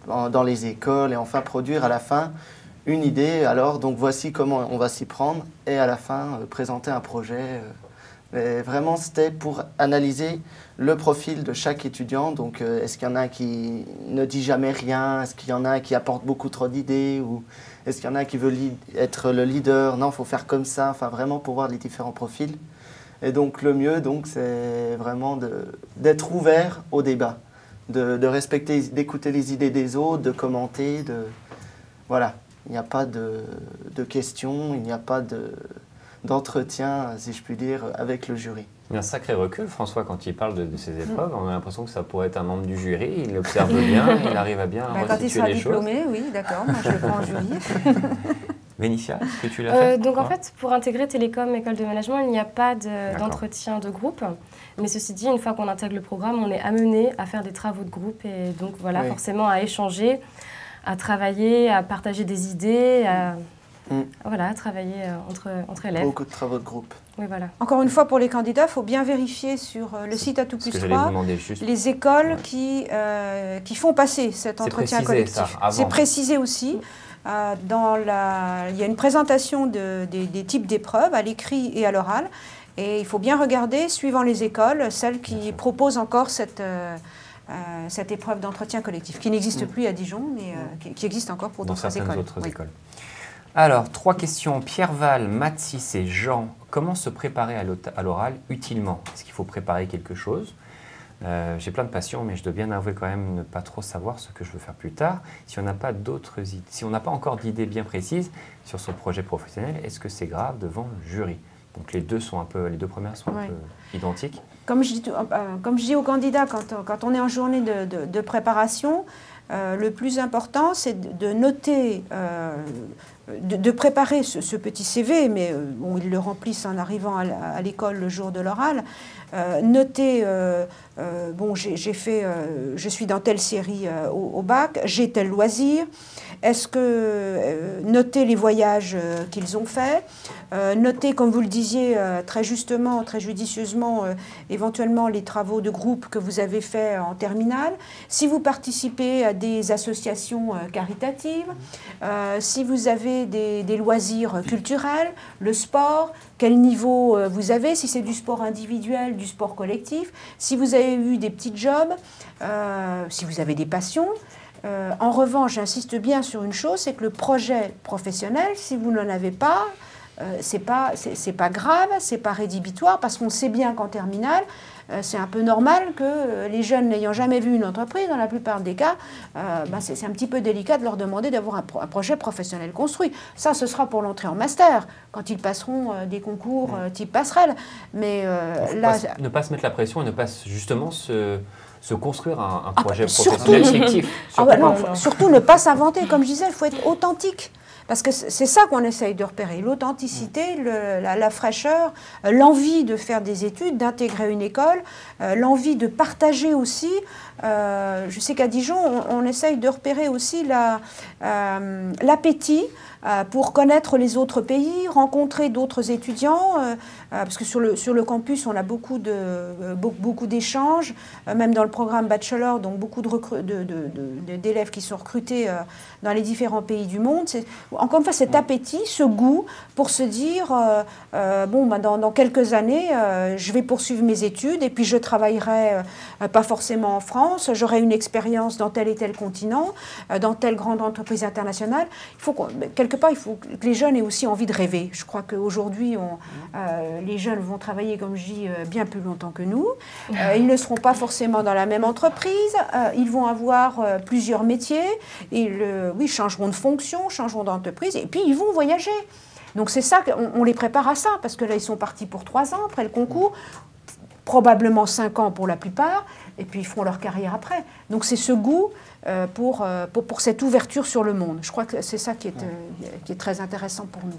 dans les écoles et enfin produire à la fin une idée. Alors, donc voici comment on va s'y prendre et à la fin, présenter un projet. Mais vraiment, c'était pour analyser le profil de chaque étudiant. Donc, est-ce qu'il y en a qui ne dit jamais rien? Est-ce qu'il y en a qui apporte beaucoup trop d'idées? Ou est-ce qu'il y en a qui veut être le leader? Non, il faut faire comme ça. Enfin, vraiment pour voir les différents profils. Et donc, le mieux, donc, c'est vraiment d'être ouvert au débat, de respecter, d'écouter les idées des autres, de commenter. Voilà, il n'y a pas de questions, il n'y a pas d'entretien, si je puis dire, avec le jury. Il y a un sacré recul, François, quand il parle de ces épreuves. On a l'impression que ça pourrait être un membre du jury. Il observe bien, il arrive à bien resituer les choses. Quand il sera diplômé, oui, d'accord, moi je le prends en jury. Vénitia, est-ce que tu l'as fait? Donc en fait, pour intégrer Télécom, école de management, il n'y a pas d'entretien de groupe. Mais ceci dit, une fois qu'on intègre le programme, on est amené à faire des travaux de groupe et donc voilà, forcément à échanger, à travailler, à partager des idées, à travailler entre élèves. Beaucoup de travaux de groupe. Oui, voilà. Encore une fois, pour les candidats, il faut bien vérifier sur le site A2+3 les écoles qui font passer cet entretien collectif. C'est précisé aussi. Il y a une présentation des types d'épreuves à l'écrit et à l'oral. Et il faut bien regarder, suivant les écoles, celles qui proposent encore cette épreuve d'entretien collectif, qui n'existe plus à Dijon, mais qui existe encore pour d'autres écoles. Alors, 3 questions. Pierre Val, Mathis et Jean, comment se préparer à l'oral utilement? Est-ce qu'il faut préparer quelque chose? J'ai plein de passions, mais je dois bien avouer quand même ne pas trop savoir ce que je veux faire plus tard. Si on n'a pas si on n'a pas encore d'idées bien précises sur son projet professionnel, est-ce que c'est grave devant le jury? Donc les deux premières sont un peu identiques. Comme je dis aux candidats, quand on est en journée de préparation, le plus important, c'est de noter, de préparer ce petit CV, mais ils le remplissent en arrivant à l'école le jour de l'oral. Noter, je suis dans telle série au bac, j'ai tel loisir. Est-ce que noter les voyages qu'ils ont faits, noter, comme vous le disiez très justement, très judicieusement, éventuellement les travaux de groupe que vous avez faits en terminale, si vous participez à des associations caritatives, si vous avez des loisirs culturels, le sport, quel niveau vous avez, si c'est du sport individuel, du sport collectif, si vous avez eu des petits jobs, si vous avez des passions. En revanche, j'insiste bien sur une chose, c'est que le projet professionnel, si vous n'en avez pas, c'est pas grave, c'est pas rédhibitoire, parce qu'on sait bien qu'en terminale, c'est un peu normal que les jeunes n'ayant jamais vu une entreprise, dans la plupart des cas, c'est un petit peu délicat de leur demander d'avoir un projet professionnel construit. Ça, ce sera pour l'entrée en master, quand ils passeront des concours type passerelle. Mais ne pas se mettre la pression et ne pas justement se construire un projet professionnel fictif. Surtout ne pas s'inventer. Comme je disais, il faut être authentique. Parce que c'est ça qu'on essaye de repérer, l'authenticité, la fraîcheur, l'envie de faire des études, d'intégrer une école, l'envie de partager aussi. Je sais qu'à Dijon, on essaye de repérer aussi l'appétit pour connaître les autres pays, rencontrer d'autres étudiants, parce que sur le campus, on a beaucoup d'échanges, même dans le programme bachelor, donc beaucoup d'élèves qui sont recrutés dans les différents pays du monde. Encore une fois, cet appétit, ce goût pour se dire, dans quelques années, je vais poursuivre mes études et puis je travaillerai pas forcément en France, j'aurai une expérience dans tel et tel continent, dans telle grande entreprise internationale. Quelque part, il faut que les jeunes aient aussi envie de rêver. Je crois qu'aujourd'hui, les jeunes vont travailler, comme je dis, bien plus longtemps que nous. Ils ne seront pas forcément dans la même entreprise. Ils vont avoir plusieurs métiers. Ils changeront de fonction, changeront d'entreprise. Et puis, ils vont voyager. Donc, c'est ça qu'on les prépare à ça. Parce que là, ils sont partis pour 3 ans après le concours. Probablement 5 ans pour la plupart. Et puis, ils feront leur carrière après. Donc, c'est ce goût pour cette ouverture sur le monde. Je crois que c'est ça qui est très intéressant pour nous.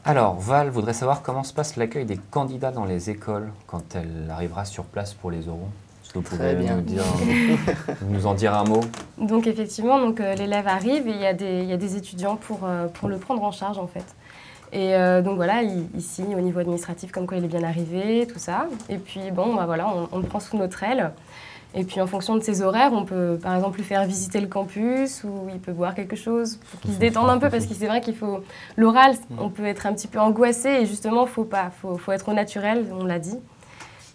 Alors, Val voudrait savoir comment se passe l'accueil des candidats dans les écoles quand elle arrivera sur place pour les oraux. Est-ce que vous pouvez nous en dire un mot? Donc, effectivement, l'élève arrive et il y a des étudiants pour le prendre en charge, en fait. Et donc voilà, il signe au niveau administratif comme quoi il est bien arrivé, tout ça. Et puis bon, bah voilà, on le prend sous notre aile. Et puis en fonction de ses horaires, on peut par exemple lui faire visiter le campus ou il peut boire quelque chose pour qu'il se détende un peu parce que c'est vrai qu'il faut... L'oral, on peut être un petit peu angoissé et justement, faut être au naturel, on l'a dit.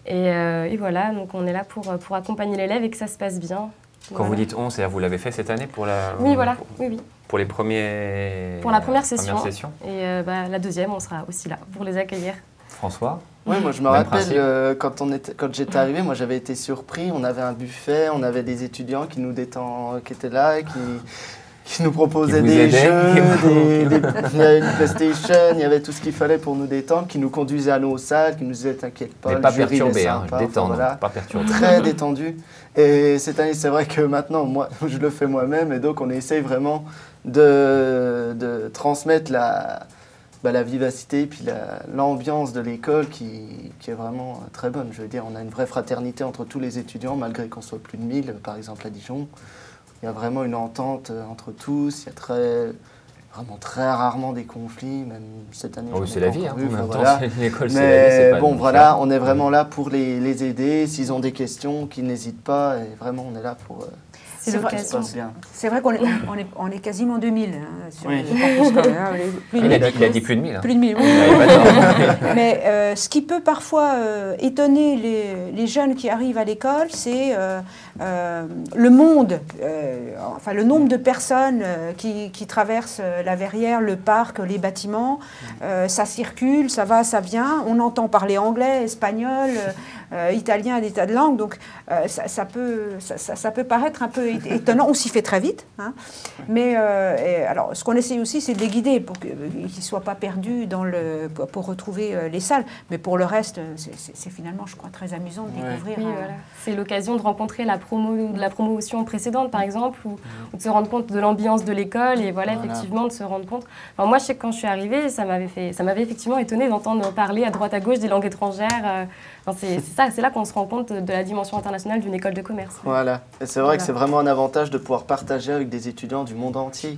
Et voilà, donc on est là pour accompagner l'élève et que ça se passe bien. Quand vous dites 11, c'est-à-dire vous l'avez fait cette année pour la... Oui, voilà, oui. Pour les premiers... Pour la première session. session. Et la deuxième, on sera aussi là pour les accueillir. François? Oui, moi je me rappelle quand j'étais arrivé, moi j'avais été surpris, on avait un buffet, on avait des étudiants qui étaient là, qui nous proposaient des jeux, il y avait une PlayStation, il y avait tout ce qu'il fallait pour nous détendre, qui nous conduisaient à nos salles, qui nous disaient t'inquiète pas, mais pas perturbé, détendre, voilà, pas perturbé. Très détendu. Et cette année, c'est vrai que maintenant, moi, je le fais moi-même, et donc on essaye vraiment de transmettre la vivacité et puis l'ambiance de l'école qui est vraiment très bonne. Je veux dire, on a une vraie fraternité entre tous les étudiants, malgré qu'on soit plus de 1000, par exemple à Dijon. Il y a vraiment une entente entre tous, il y a vraiment très rarement des conflits, même cette année. Oh, c'est la vie, voilà. L'école, c'est mais la vie. Bon, voilà, on est vraiment là pour les aider. S'ils ont des questions, qu'ils n'hésitent pas. Et vraiment, on est là pour... C'est l'occasion. C'est vrai qu'on est quasiment 2000 sur oui. le campus scolaire. Il a dit plus de 1000. Hein. Plus de 1000, oui. Mais ce qui peut parfois étonner les jeunes qui arrivent à l'école, c'est le monde, enfin le nombre de personnes qui traversent la Verrière, le parc, les bâtiments. Ça circule, ça va, ça vient. On entend parler anglais, espagnol, italien, des tas de langues. Donc ça peut paraître un peu étonnant. On s'y fait très vite. Hein. Mais alors, ce qu'on essaye aussi, c'est de les guider pour qu'ils ne soient pas perdus pour retrouver les salles. Mais pour le reste, c'est finalement, je crois, très amusant de découvrir. Oui, voilà. C'est l'occasion de rencontrer la promotion précédente, par exemple, ou de se rendre compte de l'ambiance de l'école et voilà, effectivement, de se rendre compte. Alors, moi, je sais que quand je suis arrivée, ça m'avait effectivement étonnée d'entendre parler à droite à gauche des langues étrangères. C'est là qu'on se rend compte de la dimension internationale d'une école de commerce. Voilà. Et c'est vrai que c'est vraiment un avantage de pouvoir partager avec des étudiants du monde entier.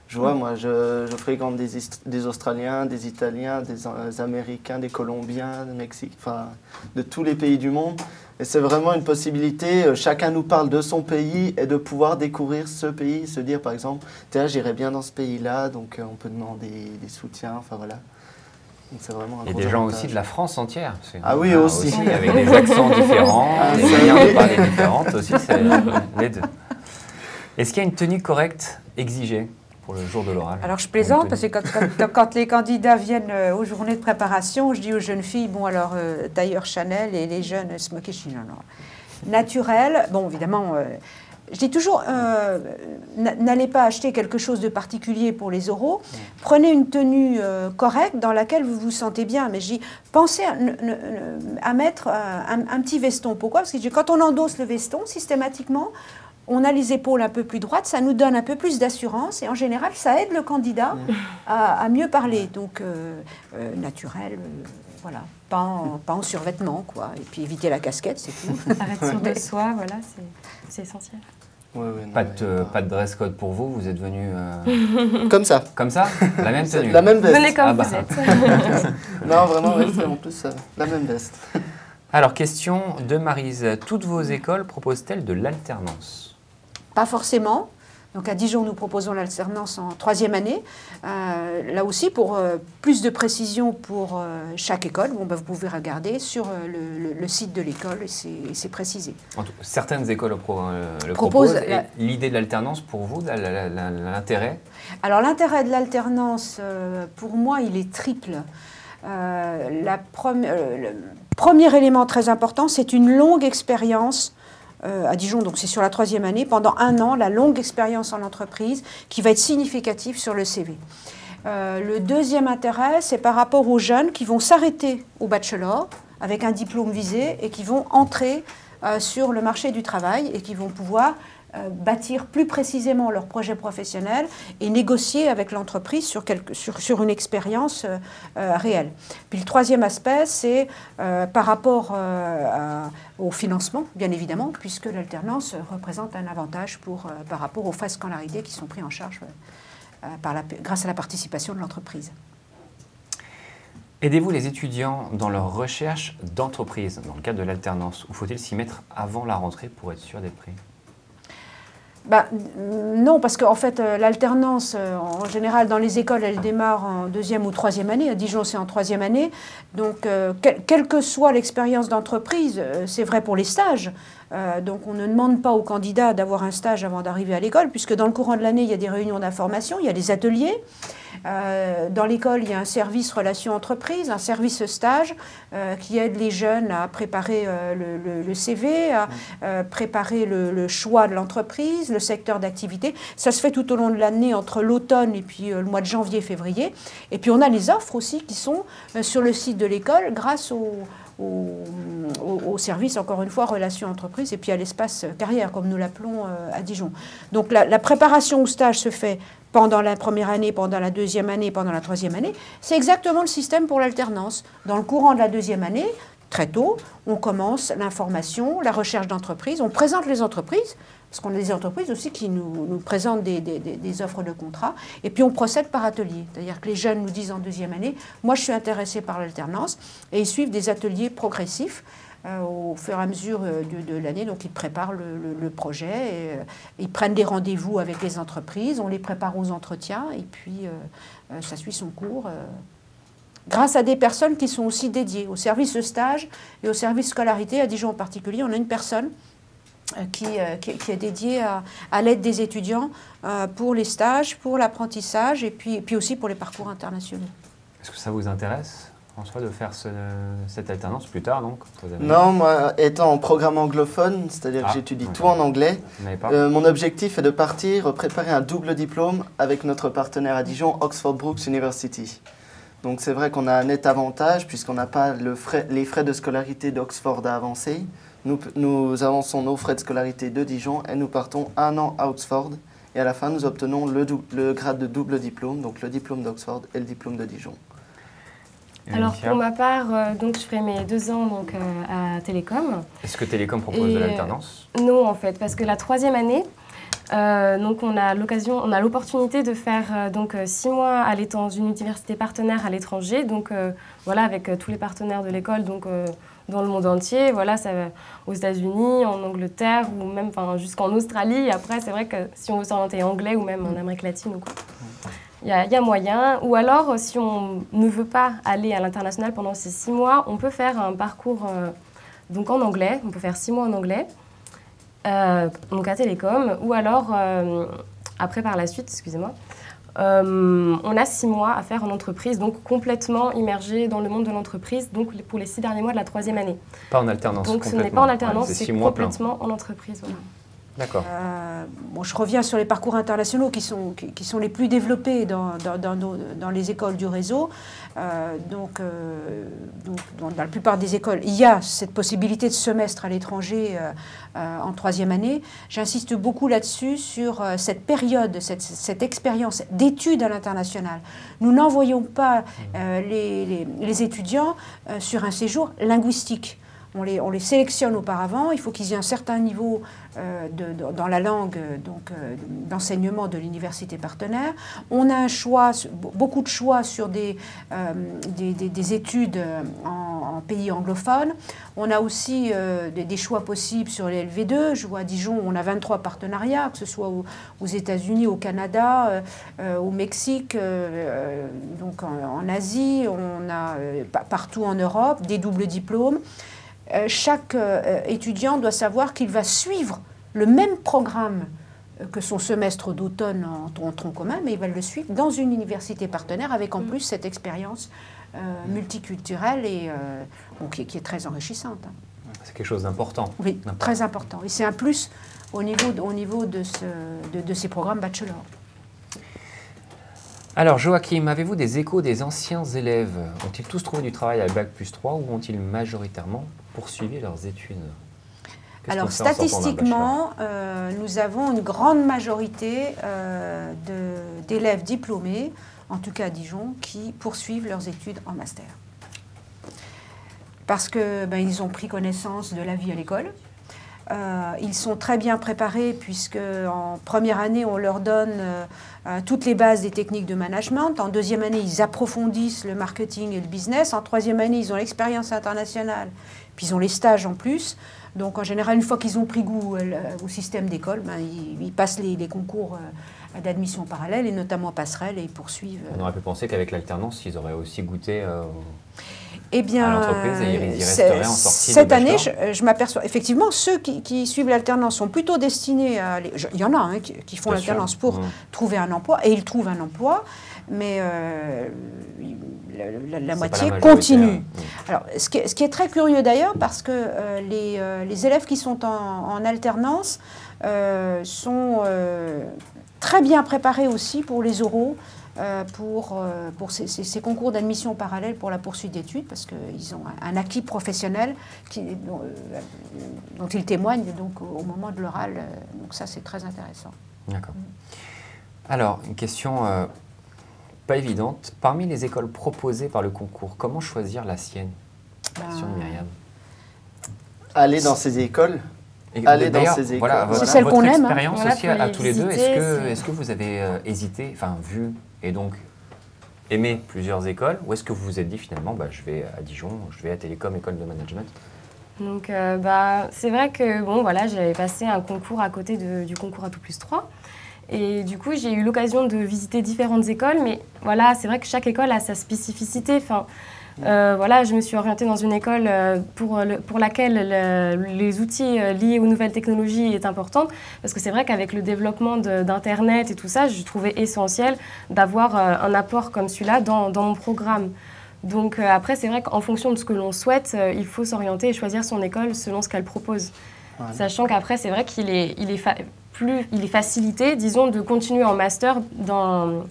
Je vois, moi, je fréquente des Australiens, des Italiens, des Américains, des Colombiens, des Mexicains, enfin, de tous les pays du monde. Et c'est vraiment une possibilité, chacun nous parle de son pays et de pouvoir découvrir ce pays, se dire par exemple, tiens, j'irai bien dans ce pays-là, donc on peut demander des soutiens, enfin voilà. C'est vraiment un et des gens aussi de la France entière. Ah oui, aussi. Avec des accents différents, des manières de parler différentes aussi, c'est les deux. Est-ce qu'il y a une tenue correcte exigée pour le jour de l'oral? Alors je plaisante parce que quand les candidats viennent aux journées de préparation, je dis aux jeunes filles, bon alors tailleur Chanel et les jeunes smoké chinois. Naturel, bon évidemment... Je dis toujours, n'allez pas acheter quelque chose de particulier pour les oraux. Prenez une tenue correcte dans laquelle vous vous sentez bien. Mais je dis, pensez à mettre un petit veston. Pourquoi? Parce que quand on endosse le veston, systématiquement, on a les épaules un peu plus droites, ça nous donne un peu plus d'assurance. Et en général, ça aide le candidat à mieux parler. Donc, naturel... voilà, pas en survêtement, quoi. Et puis éviter la casquette, c'est tout. Arrête sur de soi, voilà, c'est essentiel. Ouais, pas de dress code pour vous, vous êtes venu... Comme ça. Comme ça? La même tenue? La même veste. Venez comme vous êtes. Non, vraiment, c'est en plus la même veste. Alors, question de Maryse. Toutes vos écoles proposent-elles de l'alternance? Pas forcément. Donc à Dijon, nous proposons l'alternance en 3e année. Là aussi, pour plus de précision pour chaque école, bon, vous pouvez regarder sur le site de l'école, c'est précisé. Certaines écoles le proposent. Et l'idée de l'alternance, pour vous, l'intérêt? Alors l'intérêt de l'alternance, pour moi, il est triple. Le premier élément très important, c'est une longue expérience à Dijon, donc c'est sur la 3e année, pendant 1 an, la longue expérience en entreprise qui va être significative sur le CV. Le deuxième intérêt, c'est par rapport aux jeunes qui vont s'arrêter au bachelor avec un diplôme visé et qui vont entrer sur le marché du travail et qui vont pouvoir bâtir plus précisément leur projet professionnel et négocier avec l'entreprise sur une expérience réelle. Puis le troisième aspect, c'est par rapport au financement, bien évidemment, puisque l'alternance représente un avantage par rapport aux phases scolarité qui sont prises en charge grâce à la participation de l'entreprise. Aidez-vous les étudiants dans leur recherche d'entreprise, dans le cadre de l'alternance, ou faut-il s'y mettre avant la rentrée pour être sûr d'être pris? Non, parce qu'en fait, l'alternance, en général, dans les écoles, elle démarre en 2e ou 3e année. À Dijon, c'est en 3e année. Donc, quelle que soit l'expérience d'entreprise, c'est vrai pour les stages. Donc, on ne demande pas aux candidats d'avoir un stage avant d'arriver à l'école, puisque dans le courant de l'année, il y a des réunions d'information, il y a des ateliers. Dans l'école, il y a un service relations entreprises, un service stage qui aide les jeunes à préparer le CV, à préparer le choix de l'entreprise, le secteur d'activité. Ça se fait tout au long de l'année entre l'automne et puis le mois de janvier, février. Et puis on a les offres aussi qui sont sur le site de l'école grâce au service, encore une fois, relations entreprises et puis à l'espace carrière, comme nous l'appelons à Dijon. Donc la préparation au stage se fait pendant la première année, pendant la 2e année, pendant la 3e année. C'est exactement le système pour l'alternance. Dans le courant de la 2e année, très tôt, on commence l'information, la recherche d'entreprise, on présente les entreprises, parce qu'on a des entreprises aussi qui nous présentent des offres de contrat, et puis on procède par atelier. C'est-à-dire que les jeunes nous disent en 2e année, moi je suis intéressé par l'alternance, et ils suivent des ateliers progressifs au fur et à mesure de l'année. Donc ils préparent le projet, et, ils prennent des rendez-vous avec les entreprises, on les prépare aux entretiens, et puis ça suit son cours. Grâce à des personnes qui sont aussi dédiées au service de stage et au service scolarité. À Dijon en particulier, on a une personne qui est dédiée à l'aide des étudiants pour les stages, pour l'apprentissage et puis aussi pour les parcours internationaux. Est-ce que ça vous intéresse, François, de faire cette alternance plus tard, donc? Non, moi, étant en programme anglophone, c'est-à-dire que j'étudie tout en anglais, mon objectif est de partir préparer un double diplôme avec notre partenaire à Dijon, Oxford Brookes University. Donc c'est vrai qu'on a un net avantage puisqu'on n'a pas les frais de scolarité d'Oxford à avancer. Nous avançons nos frais de scolarité de Dijon et nous partons 1 an à Oxford. Et à la fin, nous obtenons le grade de double diplôme, donc le diplôme d'Oxford et le diplôme de Dijon. Alors pour ma part, donc, je ferai mes 2 ans donc, à Télécom. Est-ce que Télécom propose de l'alternance? Non en fait, parce que la 3e année, donc on a l'opportunité de faire donc 6 mois dans une université partenaire à l'étranger, donc voilà, avec tous les partenaires de l'école, donc dans le monde entier, voilà, ça va aux États-Unis, en Angleterre ou même jusqu'en Australie. Et après, c'est vrai que si on veut s'orienter anglais ou même en Amérique latine ou quoi, il y a moyen. Ou alors, si on ne veut pas aller à l'international pendant ces 6 mois, on peut faire un parcours donc en anglais. On peut faire 6 mois en anglais. Donc à Télécom, ou alors, après par la suite, excusez-moi, on a 6 mois à faire en entreprise, donc complètement immergé dans le monde de l'entreprise, donc pour les 6 derniers mois de la 3e année. Pas en alternance. Donc ce n'est pas en alternance, c'est complètement en entreprise. Voilà. D'accord. Bon, je reviens sur les parcours internationaux qui sont les plus développés dans les écoles du réseau. Donc, dans la plupart des écoles, il y a cette possibilité de semestre à l'étranger en 3e année. J'insiste beaucoup là-dessus, sur cette période, cette expérience d'études à l'international. Nous n'envoyons pas les étudiants sur un séjour linguistique. On les sélectionne auparavant, il faut qu'ils aient un certain niveau dans la langue d'enseignement de l'université partenaire. On a un choix, beaucoup de choix sur des études en pays anglophones. On a aussi des choix possibles sur les LV2. Je vois à Dijon, on a 23 partenariats, que ce soit aux États-Unis, au Canada, au Mexique, donc en Asie, on a partout en Europe des doubles diplômes. Chaque étudiant doit savoir qu'il va suivre le même programme que son semestre d'automne en tronc commun, mais il va le suivre dans une université partenaire avec en plus cette expérience multiculturelle et qui est très enrichissante. C'est quelque chose d'important. Oui, très important. Et c'est un plus au niveau de ces programmes bachelor. Alors Joachim, avez-vous des échos des anciens élèves? Ont-ils tous trouvé du travail à Bac+3 ou ont-ils majoritairement poursuivi leurs études? Alors statistiquement, nous avons une grande majorité d'élèves diplômés, en tout cas à Dijon, qui poursuivent leurs études en master. Parce que ils ont pris connaissance de la vie à l'école. Ils sont très bien préparés puisque en première année, on leur donne toutes les bases des techniques de management. En deuxième année, ils approfondissent le marketing et le business. En troisième année, ils ont l'expérience internationale. Puis ils ont les stages en plus. Donc en général, une fois qu'ils ont pris goût au système d'école, ils passent les concours d'admission parallèle et notamment passerelle et ils poursuivent. On aurait pu penser qu'avec l'alternance, ils auraient aussi goûté eh bien, à l'entreprise et ils resteraient en sortie. Cette année, je m'aperçois, effectivement, ceux qui suivent l'alternance sont plutôt destinés à aller. Il y en a qui font l'alternance pour trouver un emploi et ils trouvent un emploi, mais la moitié continue. Alors, ce qui est très curieux d'ailleurs, parce que les élèves qui sont en alternance sont très bien préparés aussi pour les oraux, pour ces concours d'admission parallèle pour la poursuite d'études, parce qu'ils ont un acquis professionnel dont ils témoignent donc, au moment de l'oral. Donc ça, c'est très intéressant. D'accord. Alors, une question pas évidente. Parmi les écoles proposées par le concours, comment choisir la sienne? Question de Myriam. Aller dans ces écoles. Aller dans ces écoles. Voilà, c'est celle qu'on aime. Votre expérience aussi à tous les deux, visiter, est-ce que vous avez hésité, enfin vu et donc aimé plusieurs écoles, ou est-ce que vous vous êtes dit finalement, je vais à Dijon, je vais à Télécom, école de management? Donc c'est vrai que bon, voilà, j'avais passé un concours à côté du concours Atout Plus 3. Et du coup, j'ai eu l'occasion de visiter différentes écoles, mais voilà, c'est vrai que chaque école a sa spécificité. Enfin, voilà, je me suis orientée dans une école pour laquelle les outils liés aux nouvelles technologies est importante, parce que c'est vrai qu'avec le développement d'Internet et tout ça, je trouvais essentiel d'avoir un apport comme celui-là dans mon programme. Donc après, c'est vrai qu'en fonction de ce que l'on souhaite, il faut s'orienter et choisir son école selon ce qu'elle propose. Voilà. Sachant qu'après, c'est vrai qu'il est facilité, disons, de continuer en master dans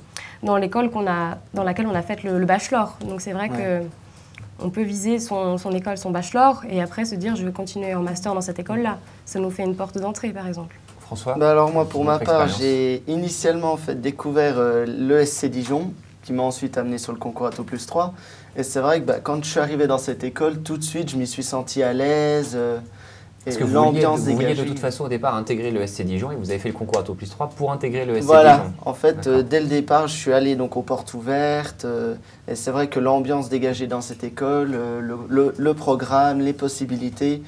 l'école dans laquelle on a fait le bachelor. Donc c'est vrai qu'on peut viser son école, son bachelor, et après se dire je veux continuer en master dans cette école-là. Ça nous fait une porte d'entrée, par exemple. François? Alors moi, pour ma part, j'ai initialement découvert l'ESC Dijon, qui m'a ensuite amené sur le concours Atout Plus 3. Et c'est vrai que quand je suis arrivé dans cette école, tout de suite, je m'y suis senti à l'aise. Est-ce que vous vouliez de toute façon au départ intégrer le SC Dijon et vous avez fait le concours Atout Plus 3 pour intégrer le SC Dijon? En fait, dès le départ, je suis allé donc aux portes ouvertes et c'est vrai que l'ambiance dégagée dans cette école, le programme, les possibilités,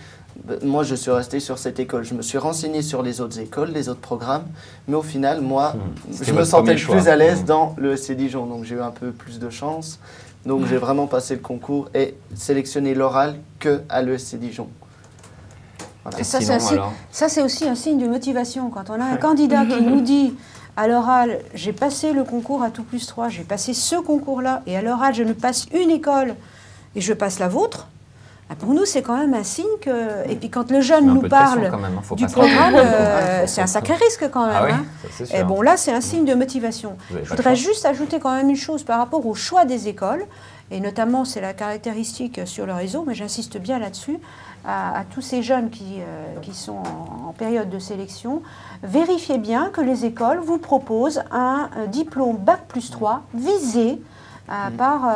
moi je suis resté sur cette école. Je me suis renseigné sur les autres écoles, les autres programmes, mais au final, moi, je me sentais plus à l'aise dans le SC Dijon, donc j'ai eu un peu plus de chance. Donc j'ai vraiment passé le concours et sélectionné l'oral qu'à l'ESC Dijon. Voilà. Ça, c'est aussi un signe de motivation. Quand on a un candidat qui nous dit à l'oral, j'ai passé le concours Atout Plus 3, j'ai passé ce concours-là, et à l'oral, je ne passe une école et je passe la vôtre, pour nous, c'est quand même un signe que... Et puis quand le jeune nous parle du programme, c'est un sacré risque quand même. Ah oui, hein. Et bon, là, c'est un signe de motivation. Je voudrais juste ajouter quand même une chose par rapport au choix des écoles, et notamment, c'est la caractéristique sur le réseau, mais j'insiste bien là-dessus, à tous ces jeunes qui sont en période de sélection, vérifiez bien que les écoles vous proposent un diplôme Bac plus 3 visé par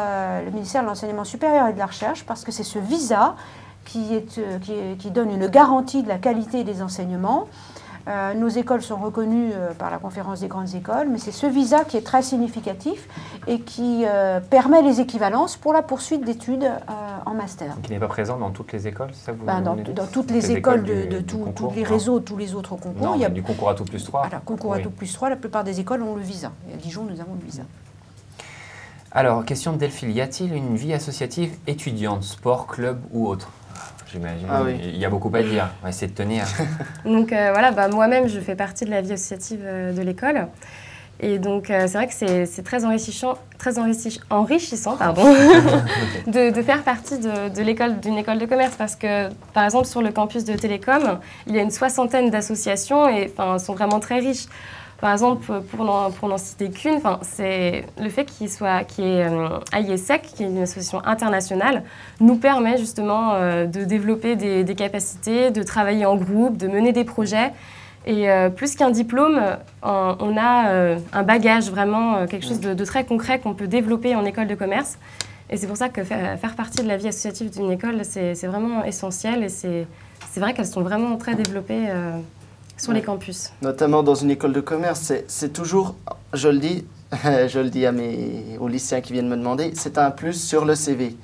le ministère de l'Enseignement supérieur et de la Recherche, parce que c'est ce visa qui donne une garantie de la qualité des enseignements. Nos écoles sont reconnues par la conférence des grandes écoles, mais c'est ce visa qui est très significatif et qui permet les équivalences pour la poursuite d'études en master. Qui n'est pas présent dans toutes les écoles, c'est ça que vous dans toutes les écoles de tous les réseaux, tous les autres concours. Non, il y a du concours Atout Plus 3. Voilà, concours Atout Plus 3, la plupart des écoles ont le visa. Et à Dijon, nous avons le visa. Alors, question de Delphine, y a-t-il une vie associative étudiante, sport, club ou autre? J'imagine, il y a beaucoup à dire, on va essayer de tenir. Donc voilà, moi-même je fais partie de la vie associative de l'école. Et donc c'est vrai que c'est très enrichissant de faire partie d'une école de commerce, parce que par exemple sur le campus de Télécom, il y a une 60aine d'associations et sont vraiment très riches. Par exemple, pour n'en citer qu'une, c'est le fait qu'il y ait AIESEC, qui est une association internationale, nous permet justement de développer des capacités, de travailler en groupe, de mener des projets. Et plus qu'un diplôme, on a un bagage, vraiment quelque chose de très concret qu'on peut développer en école de commerce. Et c'est pour ça que faire partie de la vie associative d'une école, c'est vraiment essentiel. Et c'est vrai qu'elles sont vraiment très développées sur les campus. Notamment dans une école de commerce, c'est toujours, je le dis, je le dis aux lycéens qui viennent me demander, c'est un plus sur le CV.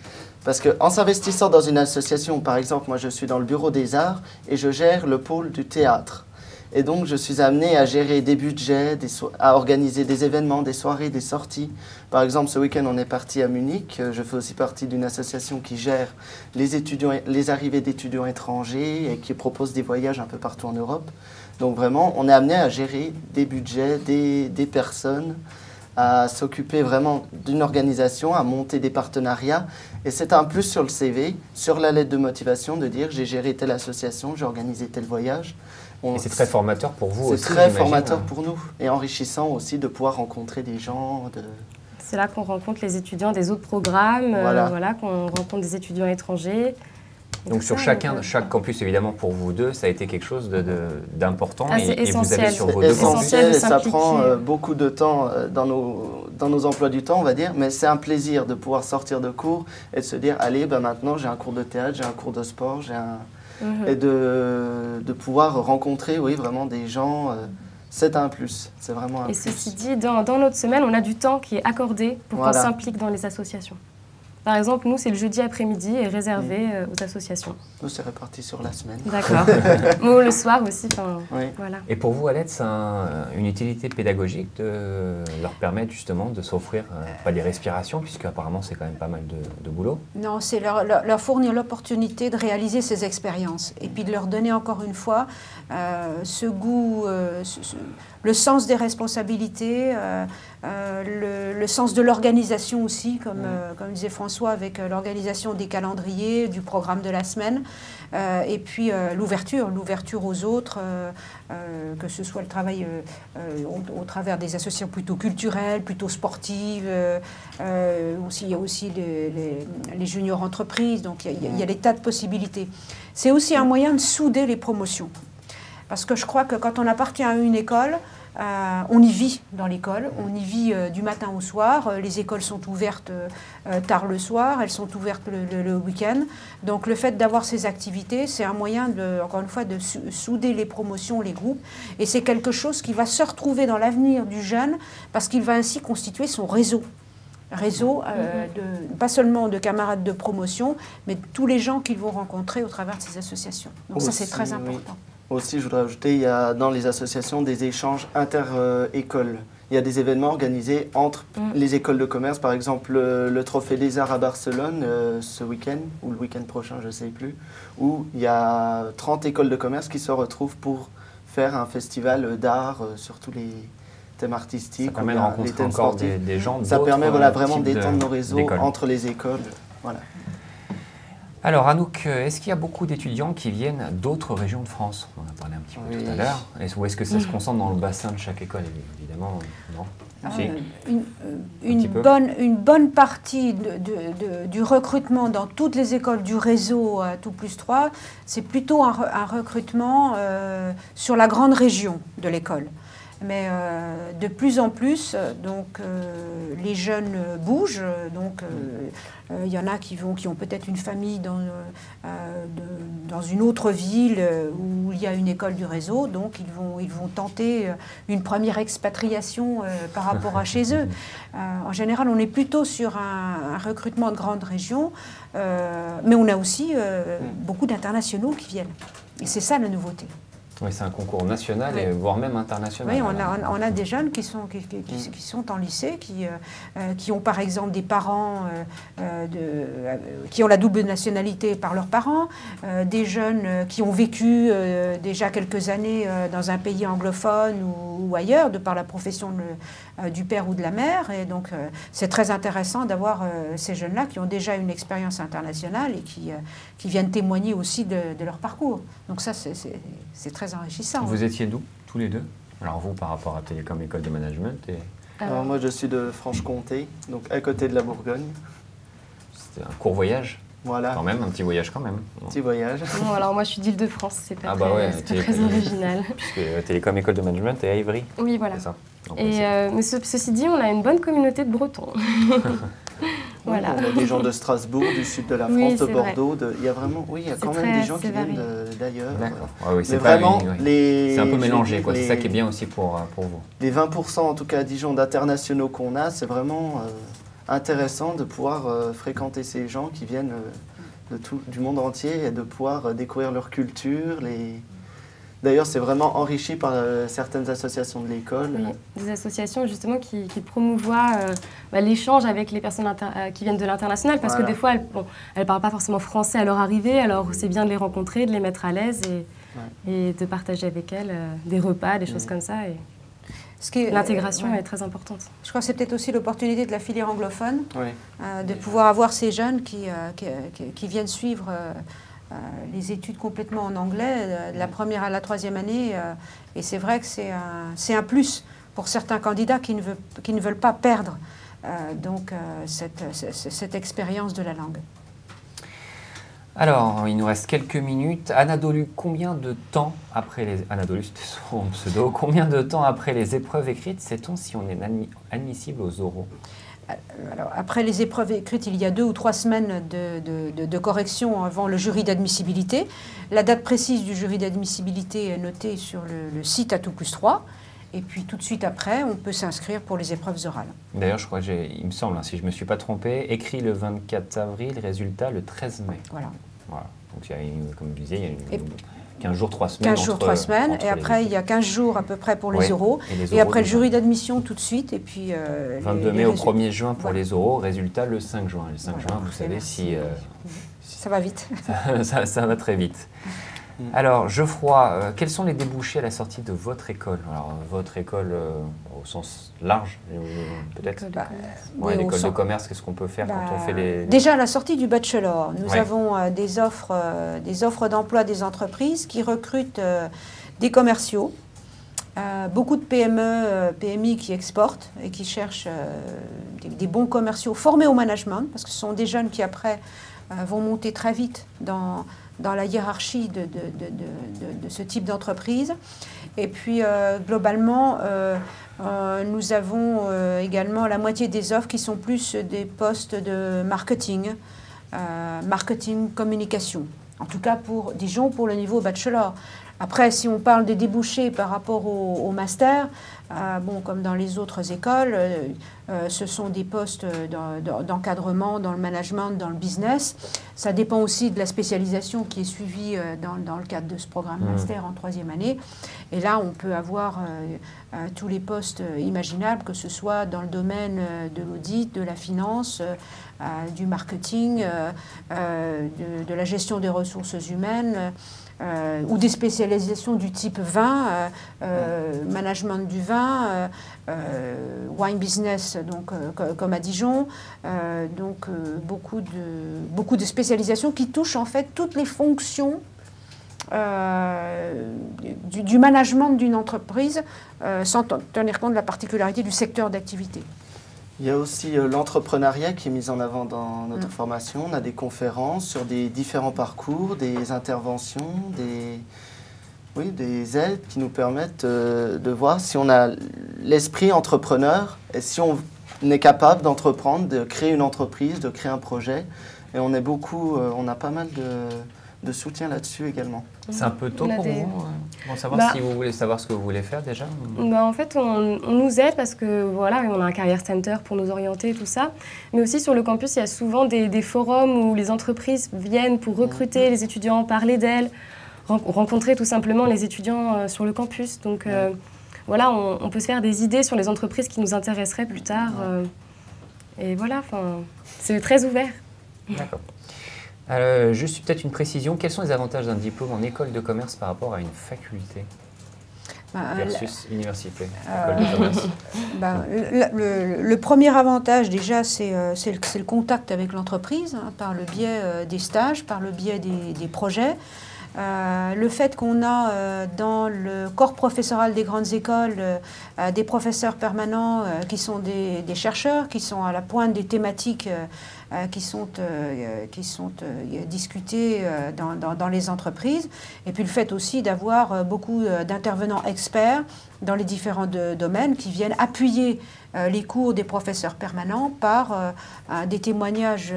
Parce qu'en s'investissant dans une association, par exemple, moi je suis dans le bureau des arts et je gère le pôle du théâtre. Et donc je suis amené à gérer des budgets, à organiser des événements, des soirées, des sorties. Par exemple, ce week-end on est parti à Munich. Je fais aussi partie d'une association qui gère les arrivées d'étudiants étrangers et qui propose des voyages un peu partout en Europe. Donc vraiment, on est amené à gérer des budgets, des personnes, à s'occuper vraiment d'une organisation, à monter des partenariats. Et c'est un plus sur le CV, sur la lettre de motivation, de dire j'ai géré telle association, j'ai organisé tel voyage. Et c'est très formateur pour vous aussi. C'est très formateur pour nous et enrichissant aussi de pouvoir rencontrer des gens. C'est là qu'on rencontre les étudiants des autres programmes, voilà, qu'on rencontre des étudiants étrangers. Donc sur chaque campus, évidemment, pour vous deux, ça a été quelque chose d'important et vous avez sur vos deux campus. Essentiel et ça prend beaucoup de temps dans nos emplois du temps, on va dire, mais c'est un plaisir de pouvoir sortir de cours et de se dire, allez, ben maintenant j'ai un cours de théâtre, j'ai un cours de sport, et de pouvoir rencontrer, oui, vraiment des gens. C'est un plus, c'est vraiment un plus. Et ceci dit, dans notre semaine, on a du temps qui est accordé pour qu'on s'implique dans les associations. Par exemple, nous, c'est le jeudi après-midi et réservé aux associations. Nous, c'est réparti sur la semaine. D'accord. Ou le soir aussi. Oui. Voilà. Et pour vous, Alette, c'est une utilité pédagogique de leur permettre justement de s'offrir pas des respirations, puisque apparemment c'est quand même pas mal de boulot. Non, c'est leur fournir l'opportunité de réaliser ces expériences et puis de leur donner encore une fois ce goût, le sens des responsabilités, le sens de l'organisation aussi, comme disait François, avec l'organisation des calendriers, du programme de la semaine, et puis l'ouverture aux autres, que ce soit le travail au travers des associations plutôt culturelles, plutôt sportives, il y a aussi les juniors entreprises, donc il y a des tas de possibilités. C'est aussi un moyen de souder les promotions. Parce que je crois que quand on appartient à une école, on y vit dans l'école, on y vit du matin au soir. Les écoles sont ouvertes tard le soir, elles sont ouvertes le week-end. Donc le fait d'avoir ces activités, c'est un moyen, encore une fois, de souder les promotions, les groupes. Et c'est quelque chose qui va se retrouver dans l'avenir du jeune, parce qu'il va ainsi constituer son réseau. Pas seulement de camarades de promotion, mais de tous les gens qu'ils vont rencontrer au travers de ces associations. Donc ça, c'est très important. Aussi, je voudrais ajouter, il y a dans les associations des échanges inter-écoles. Il y a des événements organisés entre les écoles de commerce, par exemple le Trophée des Arts à Barcelone ce week-end, ou le week-end prochain, je ne sais plus, où il y a 30 écoles de commerce qui se retrouvent pour faire un festival d'art sur tous les thèmes artistiques. Ça permet de rencontrer encore des gens. Ça permet vraiment d'étendre nos réseaux entre les écoles. Voilà. Alors Anouk, est-ce qu'il y a beaucoup d'étudiants qui viennent d'autres régions de France? On en a parlé un petit peu tout à l'heure. Ou est-ce que ça se concentre dans le bassin de chaque école? Évidemment, non. Une bonne partie du recrutement dans toutes les écoles du réseau Tout Plus 3, c'est plutôt un recrutement sur la grande région de l'école. Mais de plus en plus, les jeunes bougent. Il y en a qui ont peut-être une famille dans une autre ville où il y a une école du réseau. Donc, ils vont tenter une première expatriation par rapport à chez eux. En général, on est plutôt sur un recrutement de grande région. Mais on a aussi beaucoup d'internationaux qui viennent. Et c'est ça la nouveauté. Oui, c'est un concours national et voire même international. Oui, on a des jeunes qui sont en lycée, qui ont par exemple des parents qui ont la double nationalité par leurs parents, des jeunes qui ont vécu déjà quelques années dans un pays anglophone ou ailleurs, de par la profession du père ou de la mère. Et donc, c'est très intéressant d'avoir ces jeunes-là qui ont déjà une expérience internationale et qui viennent témoigner aussi de leur parcours. Donc ça, c'est très enrichissant. Vous étiez d'où, tous les deux? Alors vous, par rapport à Télécom École de Management Alors moi, je suis de Franche-Comté, donc à côté de la Bourgogne. C'était un court voyage. Voilà. Quand même, un petit voyage quand même. Petit voyage. Non, alors moi, je suis d'Île-de-France, c'est pas très original. Puisque Télécom École de Management est à Ivry. Oui, voilà. C'est ça. Donc, mais ceci dit, on a une bonne communauté de Bretons. Voilà. On a des gens de Strasbourg, du sud de la France, Oui, de c'est Bordeaux. Il y a vraiment, oui, il y a quand même des gens qui viennent d'ailleurs. D'accord. Ouais, oui, Mais vraiment, c'est un peu mélangé, quoi. C'est ça qui est bien aussi pour vous. Les 20% en tout cas à Dijon d'internationaux qu'on a, c'est vraiment intéressant de pouvoir fréquenter ces gens qui viennent du monde entier et de pouvoir découvrir leur culture. D'ailleurs, c'est vraiment enrichi par certaines associations de l'école. Oui, des associations justement qui promouvoient l'échange avec les personnes qui viennent de l'international, parce que des fois, elles ne parlent pas forcément français à leur arrivée, alors c'est bien de les rencontrer, de les mettre à l'aise et de partager avec elles des repas, des choses comme ça. L'intégration est très importante. Je crois que c'est peut-être aussi l'opportunité de la filière anglophone, de pouvoir avoir ces jeunes qui viennent suivre les études complètement en anglais, de la première à la troisième année. Et c'est vrai que c'est un plus pour certains candidats qui ne veulent pas perdre cette expérience de la langue. Alors, il nous reste quelques minutes. Anadolu, combien de temps après les... Anadolu, c'était son pseudo. Combien de temps après les épreuves écrites sait-on si on est admissible aux oraux? Alors, après les épreuves écrites, il y a 2 ou 3 semaines de correction avant le jury d'admissibilité. La date précise du jury d'admissibilité est notée sur le site @tout+3. Et puis tout de suite après, on peut s'inscrire pour les épreuves orales. D'ailleurs, je crois il me semble, si je ne me suis pas trompé, écrit le 24 avril, résultat le 13 mai. Voilà. Donc, comme vous disiez, il y a 15 jours, 3 semaines. 15 jours, 3 semaines. Et après, il y a 15 jours à peu près pour les oraux. Et après, le jury d'admission tout de suite. Et puis, 22 mai au 1er juin pour les oraux. Résultat le 5 juin. Le 5 juin, vous savez si... ça va vite. ça va très vite. Alors, Geoffroy, quels sont les débouchés à la sortie de votre école? Alors, votre école au sens large, peut-être. L'école de commerce, qu'est-ce qu'on peut faire quand on fait les... Déjà, à la sortie du bachelor, nous avons des offres d'emploi des entreprises qui recrutent des commerciaux, beaucoup de PME, PMI qui exportent et qui cherchent des bons commerciaux formés au management, parce que ce sont des jeunes qui, après, vont monter très vite dans la hiérarchie de ce type d'entreprise. Et puis, globalement, nous avons également la moitié des offres qui sont plus des postes de marketing, communication. En tout cas, pour Dijon, pour le niveau bachelor. Après, si on parle des débouchés par rapport au master, comme dans les autres écoles, ce sont des postes d'encadrement dans le management, dans le business. Ça dépend aussi de la spécialisation qui est suivie dans le cadre de ce programme master en 3e année. Et là, on peut avoir tous les postes imaginables, que ce soit dans le domaine de l'audit, de la finance, du marketing, de la gestion des ressources humaines, ou des spécialisations du type vin, management du vin, wine business, donc, comme à Dijon. Beaucoup de spécialisations qui touchent en fait toutes les fonctions du management d'une entreprise, sans tenir compte de la particularité du secteur d'activité. Il y a aussi l'entrepreneuriat qui est mis en avant dans notre formation. On a des conférences sur des différents parcours, des interventions, des aides qui nous permettent de voir si on a l'esprit entrepreneur et si on est capable d'entreprendre, de créer une entreprise, de créer un projet. Et on a pas mal de soutien là-dessus également. C'est un peu tôt pour vous pour savoir si vous voulez savoir ce que vous voulez faire déjà? En fait, on nous aide parce que voilà, on a un career center pour nous orienter et tout ça. Mais aussi sur le campus, il y a souvent des forums où les entreprises viennent pour recruter les étudiants, parler d'elles, rencontrer tout simplement les étudiants sur le campus. Donc voilà, on peut se faire des idées sur les entreprises qui nous intéresseraient plus tard. Et voilà, c'est très ouvert. D'accord. Juste peut-être une précision, quels sont les avantages d'un diplôme en école de commerce par rapport à une faculté versus université, école de commerce? Le premier avantage déjà, c'est le contact avec l'entreprise, par le biais des stages, par le biais des projets. Le fait qu'on a dans le corps professoral des grandes écoles des professeurs permanents qui sont des chercheurs, qui sont à la pointe des thématiques qui sont discutées dans les entreprises. Et puis le fait aussi d'avoir beaucoup d'intervenants experts dans les différents domaines qui viennent appuyer les cours des professeurs permanents par des témoignages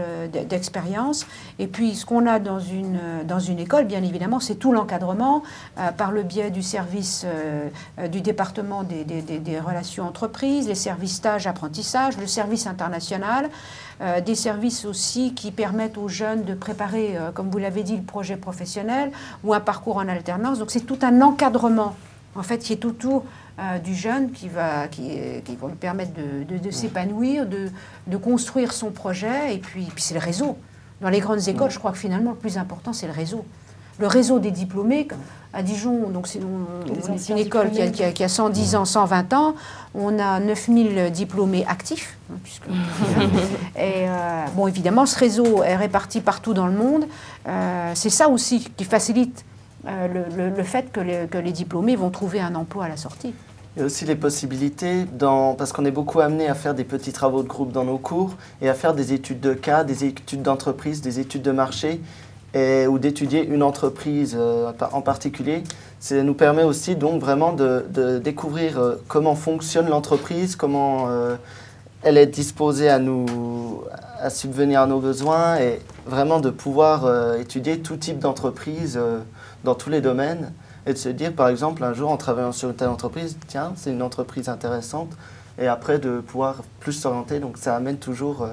d'expérience. Et puis ce qu'on a dans une école, bien évidemment, c'est tout l'encadrement par le biais du service du département des relations entreprises, les services stages apprentissage, le service international, des services aussi qui permettent aux jeunes de préparer, comme vous l'avez dit, le projet professionnel ou un parcours en alternance. Donc c'est tout un encadrement en fait qui est autour du jeune qui va lui permettre de s'épanouir, de construire son projet. Et puis c'est le réseau. Dans les grandes écoles, je crois que finalement le plus important c'est le réseau. Le réseau des diplômés, à Dijon, donc c'est une école qui a 110 ans, 120 ans, on a 9000 diplômés actifs. Et bon, évidemment, ce réseau est réparti partout dans le monde. C'est ça aussi qui facilite le fait que les diplômés vont trouver un emploi à la sortie. Il y a aussi les possibilités, parce qu'on est beaucoup amené à faire des petits travaux de groupe dans nos cours et à faire des études de cas, des études d'entreprise, des études de marché, ou d'étudier une entreprise en particulier. Ça nous permet aussi donc vraiment de découvrir comment fonctionne l'entreprise, comment elle est disposée à subvenir à nos besoins et vraiment de pouvoir étudier tout type d'entreprise dans tous les domaines et de se dire par exemple un jour en travaillant sur une telle entreprise, tiens c'est une entreprise intéressante et après de pouvoir plus s'orienter. Donc ça amène toujours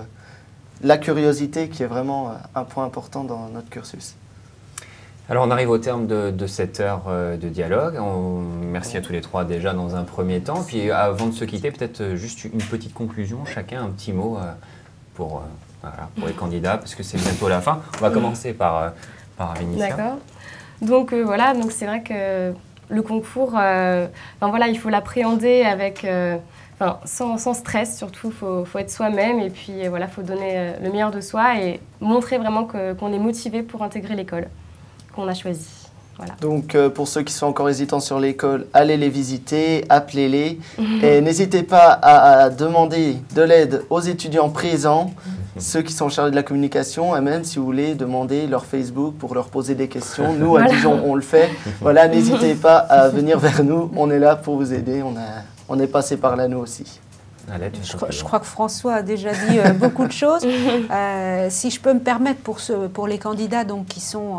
la curiosité qui est vraiment un point important dans notre cursus. Alors on arrive au terme de cette heure de dialogue. Merci à tous les trois déjà dans un premier temps. Puis avant de se quitter, peut-être juste une petite conclusion, chacun un petit mot pour les candidats, parce que c'est bientôt la fin. On va commencer par Vénitia. D'accord. Donc voilà, donc c'est vrai que le concours, voilà, il faut l'appréhender avec... sans stress, surtout, il faut être soi-même et puis voilà, il faut donner le meilleur de soi et montrer vraiment qu'on est motivé pour intégrer l'école qu'on a choisie. Voilà. Donc pour ceux qui sont encore hésitants sur l'école, allez les visiter, appelez-les et n'hésitez pas à demander de l'aide aux étudiants présents, ceux qui sont chargés de la communication et même si vous voulez demander leur Facebook pour leur poser des questions. Nous, à Dijon, on le fait. Voilà, n'hésitez pas à venir vers nous, on est là pour vous aider. On est passé par là, nous aussi. Je crois que François a déjà dit beaucoup de choses. Si je peux me permettre pour les candidats donc, qui sont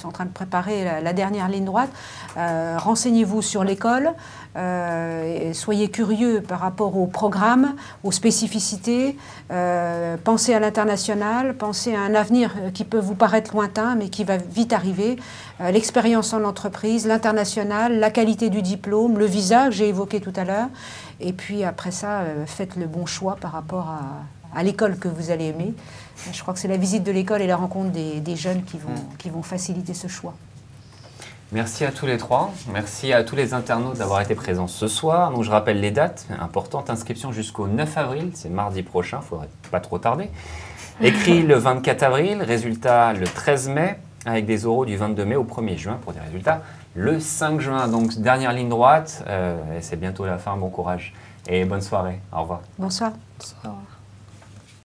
en train de préparer la dernière ligne droite, renseignez-vous sur l'école, soyez curieux par rapport au programme, aux spécificités, pensez à l'international, pensez à un avenir qui peut vous paraître lointain mais qui va vite arriver, l'expérience en entreprise, l'international, la qualité du diplôme, le visa que j'ai évoqué tout à l'heure. Et puis après ça, faites le bon choix par rapport à l'école que vous allez aimer. Je crois que c'est la visite de l'école et la rencontre des jeunes qui vont faciliter ce choix. Merci à tous les trois. Merci à tous les internautes d'avoir été présents ce soir. Donc je rappelle les dates. Importante inscription jusqu'au 9 avril, c'est mardi prochain, il ne faudrait pas trop tarder. Écrit le 24 avril, résultat le 13 mai, avec des oraux du 22 mai au 1er juin pour des résultats le 5 juin. Donc dernière ligne droite, et c'est bientôt la fin, bon courage et bonne soirée. Au revoir. Bonsoir. Bonsoir.